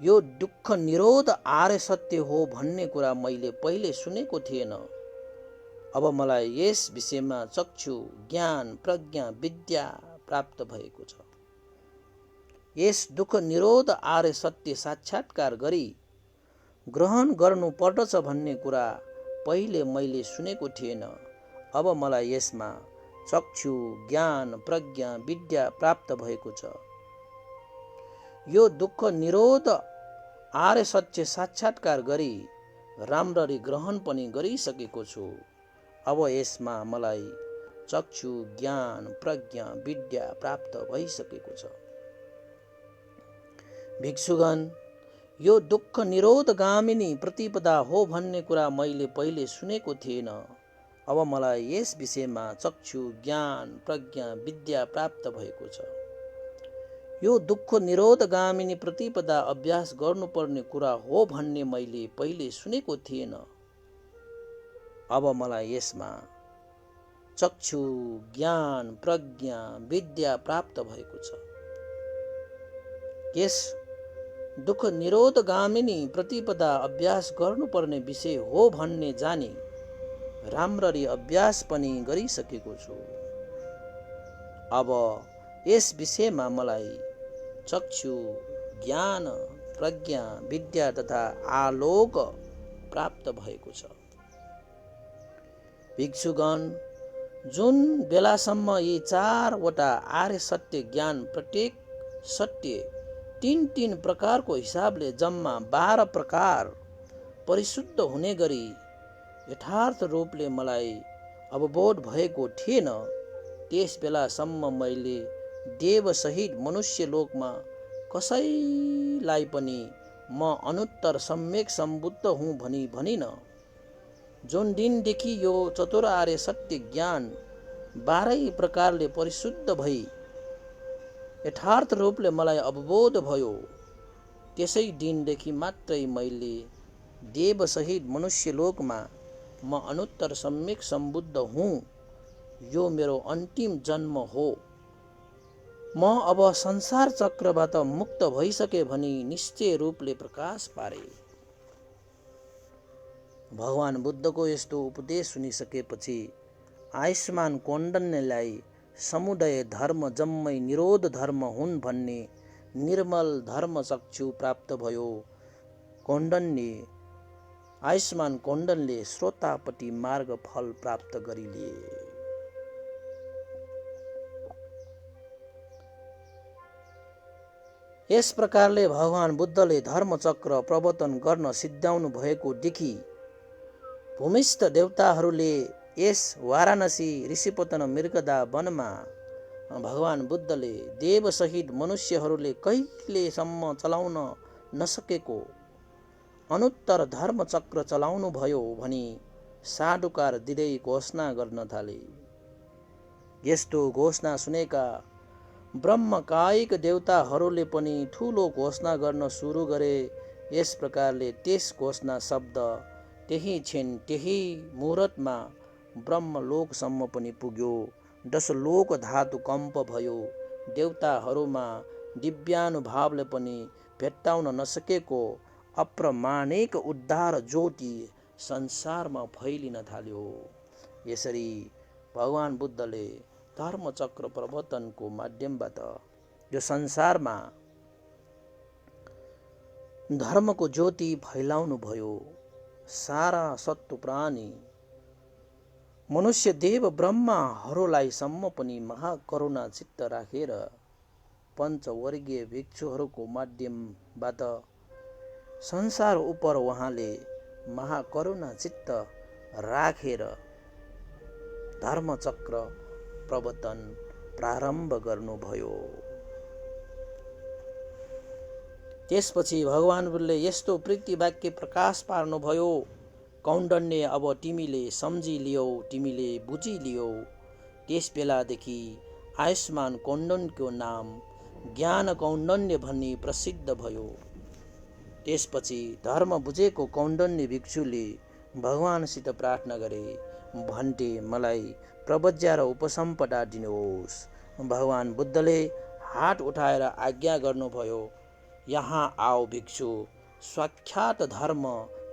यो दुःख निरोध आर्य सत्य हो भन्ने कुरा मैले पहिले सुनेको थिएन। अब मलाई यस विषयमा चक्षु ज्ञान प्रज्ञा विद्या प्राप्त भएको छ। यस दुःख निरोध आर्य सत्य साक्षात्कार गरी ग्रहण गर्नु पर्दछ भन्ने कुरा पहिले मैले सुनेको थिएन। अब मलाई यसमा चक्षु ज्ञान प्रज्ञा विद्या प्राप्त भएको छ। यो दुःख निरोध आर्य सत्य साक्षात्कार गरी राम्ररी ग्रहण पनि गरिसकेको छु। अब यसमा मलाई चक्षु ज्ञान प्रज्ञा विद्या प्राप्त भइसकेको छ। भिक्षुगण, यो दुःख निरोध गामिनी प्रतिपदा हो भन्ने कुरा मैले पहिले सुनेको थिएन। अब मलाई यस विषयमा चक्षु ज्ञान प्रज्ञा विद्या प्राप्त भएको छ। यो दुःख निरोध गामिनी प्रतिपदा अभ्यास गर्नुपर्ने कुरा हो भन्ने मैले पहिले सुनेको थिएन। अब मलाई यसमा चक्षु ज्ञान प्रज्ञा विद्या प्राप्त भएको छ। यस दुःख निरोध गामिनी प्रतिपदा अभ्यास गर्नुपर्ने विषय हो भन्ने जानी राम्ररी अभ्यास पनि गरिसकेको छु। अब यस विषयमा मलाई चक्षु ज्ञान प्रज्ञा विद्या तथा आलोक प्राप्त भएको छ। भिक्षुगण, जुन बेलासम्म यी चारवटा आर्य सत्य ज्ञान प्रत्येक सत्य तीन प्रकारको हिसाबले जम्मा 12 प्रकार परिशुद्ध हुने गरी यथार्थ रूपले मलाई अवबोध भएको थिएन, त्यस बेलासम्म मैले देवसहित मनुष्य लोकमा कसैलाई पनि म अनुत्तर सम्यक सम्बुद्ध हुँ भनी भनिन। जुन दिनदेखि यो चतुर आर्य सत्य ज्ञान 12 प्रकारले परिशुद्ध भई यथार्थ रूपले मलाई अवबोध भयो, त्यसै दिनदेखि मात्रै मैले देवसहित मनुष्य लोकमा म अनुत्तर सम्यक सम्बुद्ध हुँ। यो मेरो अन्तिम जन्म हो। म अब संसार चक्रबाट मुक्त भइसके भनी निश्चय रूपले प्रकाश पारे। भगवान बुद्धको यस्तो उपदेश सुनिसकेपछि आयुष्मान कौण्डिन्यलाई समुदय धर्म जम्मै निरोध धर्म हुन् भन्ने निर्मल धर्म चक्षु प्राप्त भयो। आयुष्मान कौण्डिन्यले श्रोतापट्टि मार्ग फल प्राप्त गरिले। यस प्रकारले भगवान बुद्धले धर्मचक्र प्रवर्तन गर्न सिद्ध्याउनु भएको देखि भूमिस्थ देवताहरूले यस वाराणसी ऋषिपतन मृगदा वनमा भगवान बुद्धले देवसहित मनुष्यहरूले कहिलेसम्म चलाउन नसकेको अनुत्तर धर्मचक्र चलाउनु भयो भनी साधुकार दिँदै घोषणा गर्न थाले। यस्तो घोषणा सुनेका ब्रह्मकायिक देवताहरूले पनि ठूलो घोषणा गर्न सुरु गरे। यस प्रकारले त्यस घोषणा शब्द त्यही क्षण त्यही मुहूर्तमा ब्रह्मलोकसम्म पनि पुग्यो। 10 लोक धातु कम्प भयो। देवताहरूमा दिव्यानुभावले पनि भेट्टाउन नसकेको अप्रमाणिक उद्धार ज्योति संसारमा फैलिन थाल्यो। यसरी भगवान बुद्धले धर्मचक्र प्रवर्तनको माध्यमबाट यो संसारमा धर्मको ज्योति फैलाउनु भयो। सारा सत्व प्राणी मनुष्य देव ब्रह्माहरूलाई सम्म पनि महाकरुणा चित्त राखेर पञ्चवर्गीय भिक्षुहरूको माध्यमबाट संसार उप उहाँले महाकरुणा चित्त राखेर धर्मचक्र प्रवर्तन प्रारम्भ गर्नुभयो। त्यसपछि भगवान बुद्धले यस्तो प्रीति वाक्य प्रकाश पार्नुभयो, कौण्डन्य अब तिमीले सम्झिलियौ, तिमीले बुझिलियौ। त्यस बेलादेखि आयुष्मान कौण्डन्यको नाम ज्ञान कौण्डन्य भनी प्रसिद्ध भयो। त्यसपछि धर्म बुझेको कौण्डन्य भिक्षुले भगवानसित प्रार्थना गरे, भन्टे मलाई प्रव्रज्या र उपसम्पदा दिनुहोस्। भगवान बुद्धले हात उठाएर आज्ञा गर्नुभयो, यहाँ आओ भिक्षु, साक्षात धर्म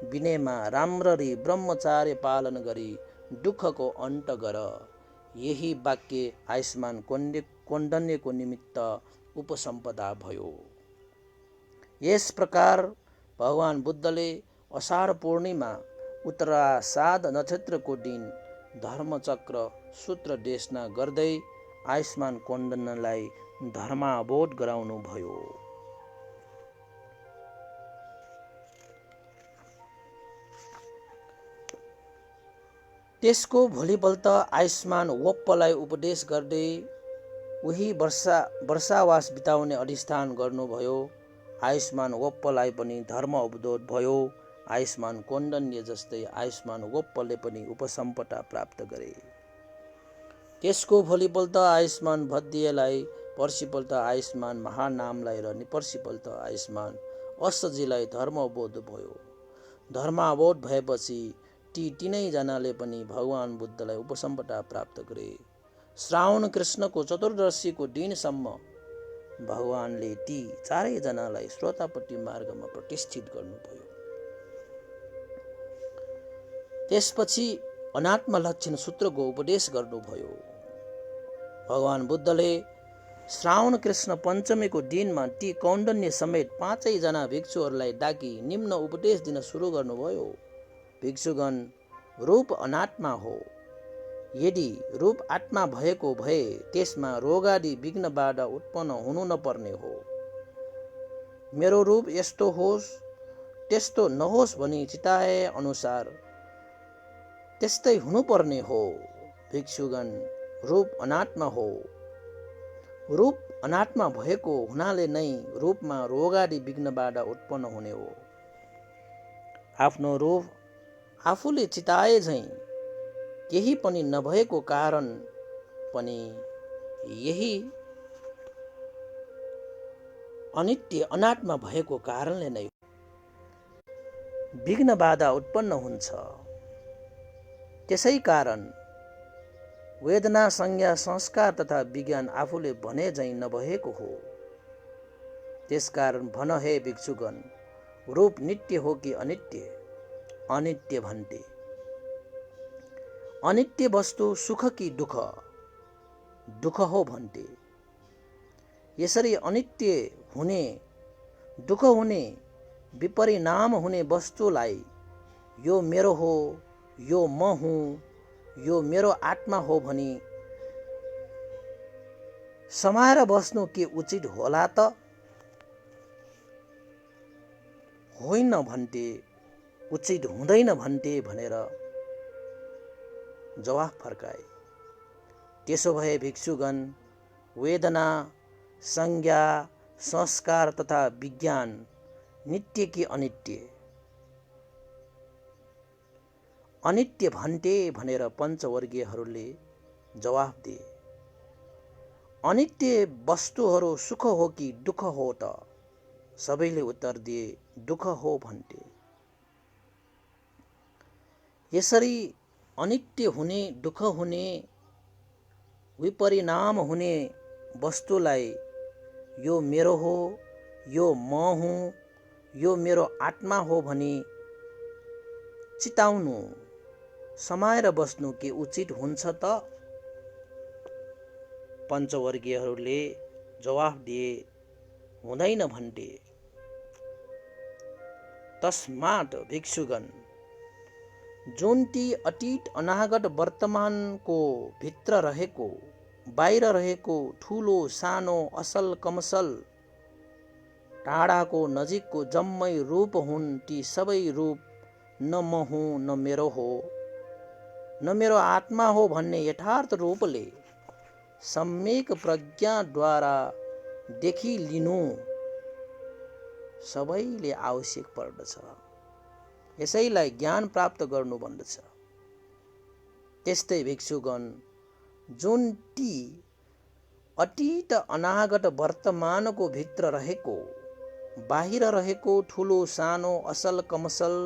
विनयमा राम्ररी ब्रह्मचार्य पालन गरी दुःखको अन्त गर। यही वाक्य आयुष्मान कौण्डन्यको निमित्त उपसम्पदा भयो। यस प्रकार भगवान बुद्धले अषाढ पूर्णिमा उत्तराषाढ नक्षत्रको दिन धर्मचक्र सूत्र देशना गर्दै आयुष्मान कौण्डन्यलाई धर्मावबोध गराउनु भयो। त्यसको भोलिपल्ट आयुष्मान वप्पलाई उपदेश गर्दै उही वर्षावास बिताउने अधिष्ठान गर्नुभयो। आयुष्मान वप्पलाई पनि धर्म अवबोध भयो। आयुष्मान कौण्डन्य जस्तै आयुष्मान वप्पले पनि उपसम्पदा प्राप्त गरे। त्यसको भोलिपल्ट आयुष्मान भद्दिएलाई, पर्सिपल्ट आयुष्मान महानामलाई र पर्सिपल्ट आयुष्मान अष्टजीलाई धर्म अवबोध भयो। धर्मावबोध भएपछि ती तीनैजनाले पनि भगवान बुद्धलाई उपसम्पदा प्राप्त गरे। श्रावण कृष्णको चतुर्दशीको दिनसम्म भगवानले ती चारैजनालाई श्रोतापट्टि मार्गमा प्रतिष्ठित गर्नुभयो। त्यसपछि अनात्म लक्षण सूत्रको उपदेश गर्नुभयो। भगवान बुद्धले श्रावण कृष्ण पञ्चमीको दिनमा ती कौण्डन्य समेत पाँचैजना भिक्षुहरूलाई डाकी निम्न उपदेश दिन सुरु गर्नुभयो। भिक्षुगण, रूप अनात्मा हो। यदि रूप आत्मा भएको भए त्यसमा रोगादि विघ्न बाधा उत्पन्न हुनु नपर्ने हो। मेरो रूप यस्तो होस् त्यस्तो नहोस् भनी चिताए अनुसार त्यस्तै हुनुपर्ने हो। भिक्षुगण, रूप अनात्मा हो। रूप अनात्मा भएको हुनाले नै रूपमा रोगादि विघ्न बाधा उत्पन्न हुने हो। आफ्नो रूप आफूले चिताए झैं केही पनि नभएको कारण पनि यही अनित्य अनात्मा भएको कारणले नै विघ्न बाधा उत्पन्न हुन्छ। त्यसै कारण वेदना, संज्ञा, संस्कार तथा विज्ञान आफूले भने झैं नभएको हो। त्यसकारण भन हे भिक्षुगण, रूप नित्य हो कि अनित्य? अनित्य भन्टे। अनित्य वस्तु सुख कि दुःख? दुःख हो भन्टे। यसरी अनित्य हुने, दुःख हुने, विपरिणाम हुने वस्तुलाई यो मेरो हो, यो म हुँ, यो मेरो आत्मा हो भनी समाएर बस्नु के उचित होला त? होइन भन्टे, उचित हुँदैन भन्टे भनेर जवाफ फर्काए। त्यसो भए भिक्षुगण, वेदना, संज्ञा, संस्कार तथा विज्ञान नित्य कि अनित्य? अनित्य भन्टे भनेर पञ्चवर्गीयहरूले जवाफ दिए। अनित्य वस्तुहरू सुख हो कि दुःख हो त? सबैले उत्तर दिए, दुःख हो भन्टे। यसरी अनित्य हुने, दुःख हुने, विपरिणाम हुने वस्तुलाई यो मेरो हो, यो म हुँ, यो मेरो आत्मा हो भनी चिताउनु, समाएर बस्नु के उचित हुन्छ त? पञ्चवर्गीयहरूले जवाफ दिए, हुँदैन भन्टे। तस्मात् भिक्षुगण, जुन ती अतीत अनागत वर्तमानको भित्र रहेको बाहिर रहेको ठुलो सानो असल कमसल, टाढाको नजिकको जम्मै रूप हुन् ती सबै रूप, न म हुँ न मेरो हो, न मेरो आत्मा हो भन्ने यथार्थ रूपले सम्यक प्रज्ञाद्वारा देखिलिनु सबैले आवश्यक पर्दछ। यसैलाई ज्ञान प्राप्त गर्नु भन्दछ। त्यस्तै भिक्षुगण जुन ती अतीत अनागत वर्तमानको भित्र रहेको, बाहिर रहेको ठुलो सानो असल कमसल,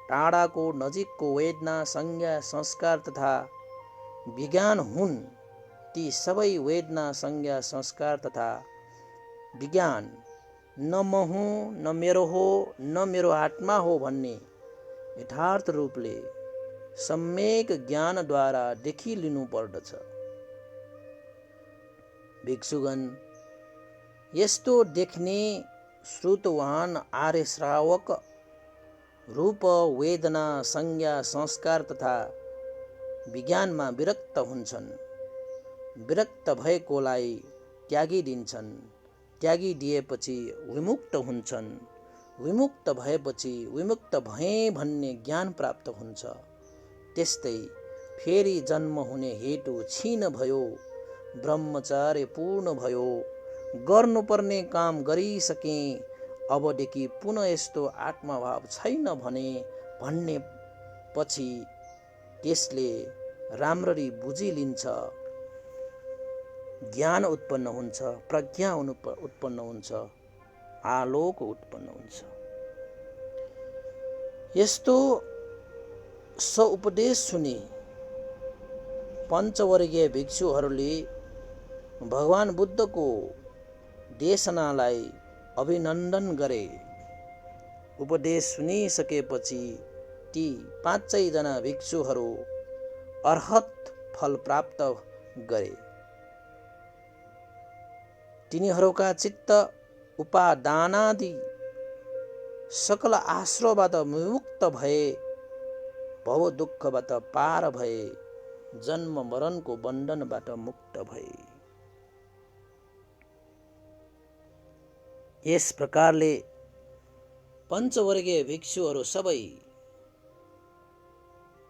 टाढाको नजिकको वेदना संज्ञा संस्कार तथा विज्ञान हुन् ती सबै वेदना संज्ञा संस्कार तथा विज्ञान न म हुँ न मेरो हो न मेरो आत्मा हो भन्ने यथार्थ रूपले सम्यक ज्ञानद्वारा देखिलिनु पर्दछ। भिक्षुगण यस्तो देख्ने श्रुतवान आर्य श्रावक रूप वेदना संज्ञा संस्कार तथा विज्ञानमा विरक्त हुन्छन्। विरक्त भएकोलाई त्यागिदिन्छन्। त्यागिदिएपछि विमुक्त हुन्छन्। विमुक्त भएपछि विमुक्त भएँ भन्ने ज्ञान प्राप्त हुन्छ। त्यस्तै फेरि जन्म हुने हेतु क्षीण भयो, ब्रह्मचार्य पूर्ण भयो, गर्नुपर्ने काम गरिसके, अबदेखि पुनः यस्तो आत्मभाव छैन भन्ने पछि त्यसले राम्ररी बुझिलिन्छ। ज्ञान उत्पन्न हुन्छ, प्रज्ञा उत्पन्न हुन्छ, आलोक उत्पन्न हुन्छ। यस्तो उपदेश सुने पञ्चवर्गीय भिक्षुहरूले भगवान बुद्धको देशनालाई अभिनन्दन गरे। उपदेश सुनिसकेपछि ती 5 जना भिक्षुहरू अर्हत फल प्राप्त गरे। तिनीहरूका चित्त उपादानादि सकल आश्रयबाट विमुक्त भए, भव दुःखबाट पार भए, जन्म मरणको बन्धनबाट मुक्त भए। यस प्रकारले पञ्चवर्गीय भिक्षुहरू सबै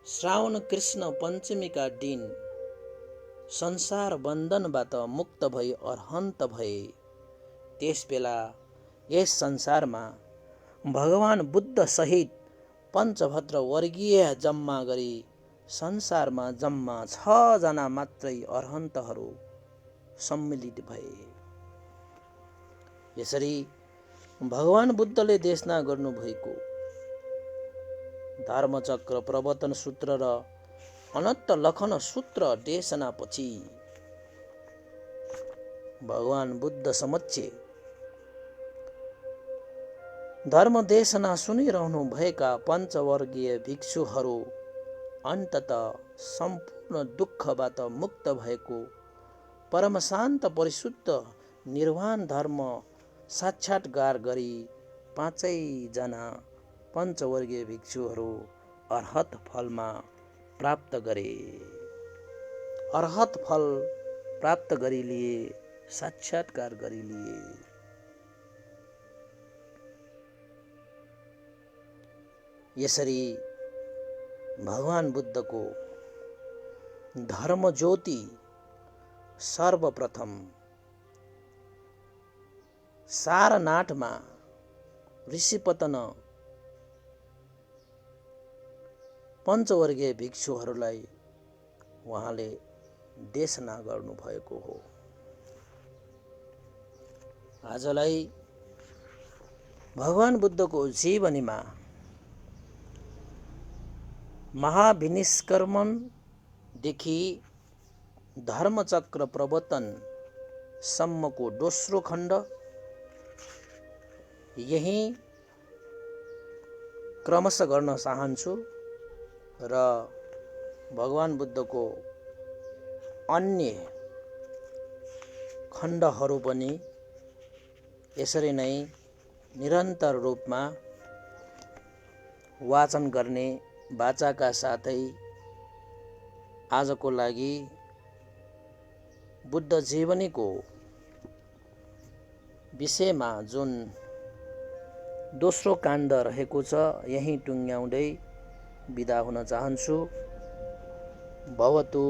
श्रावण कृष्ण पञ्चमीका दिन संसार बन्धनबाट मुक्त भई अरहन्त भए। त्यसबेला यस संसारमा भगवान बुद्ध सहित पञ्चभद्र वर्गीय जम्मा गरी संसारमा जम्मा 6 जना मात्रै अरहन्तहरू सम्मिलित भए। यसरी भगवान बुद्धले देशना गर्नुभएको धर्मचक्र प्रवर्तन सूत्र र अनन्त लखन सूत्र देशनापछि भगवान बुद्ध समक्ष धर्म देशना सुनिरहनु भएका पञ्चवर्गीय भिक्षुहरू अन्ततः सम्पूर्ण दुःखबाट मुक्त भएको परम शान्त परिशुद्ध निर्वाण धर्म साक्षात्कार गरी 5 जना पञ्चवर्गीय भिक्षुहरू अर्हत फलमा प्राप्त गरे। अर्हत फल प्राप्त गरी लिए, साक्षात्कार गरी लिए। यसरी भगवान बुद्धको धर्म ज्योति सर्वप्रथम सारनाथमा ऋषिपतन पञ्चवर्गीय भिक्षुहरूलाई उहाँले देशना गर्नुभएको हो। आजलाई भगवान बुद्धको जीवनीमा महाविनिष्क्रमणदेखि धर्मचक्र प्रवर्तन सम्मको दोस्रो खण्ड यही क्रमशः गर्न चाहन्छु र भगवान बुद्धको अन्य खण्डहरू पनि यसरी नै निरन्तर रूपमा वाचन गर्ने बाचाका साथै आजको लागि बुद्ध जीवनीको विषयमा जुन दोस्रो काण्ड रहेको छ यही टुङ्ग्याउँदै बिदा हुन चाहन्छु। भवतु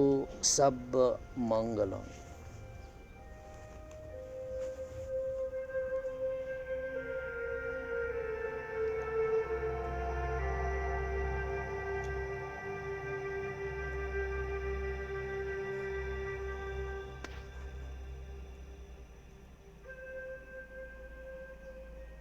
सब मङ्गलम्।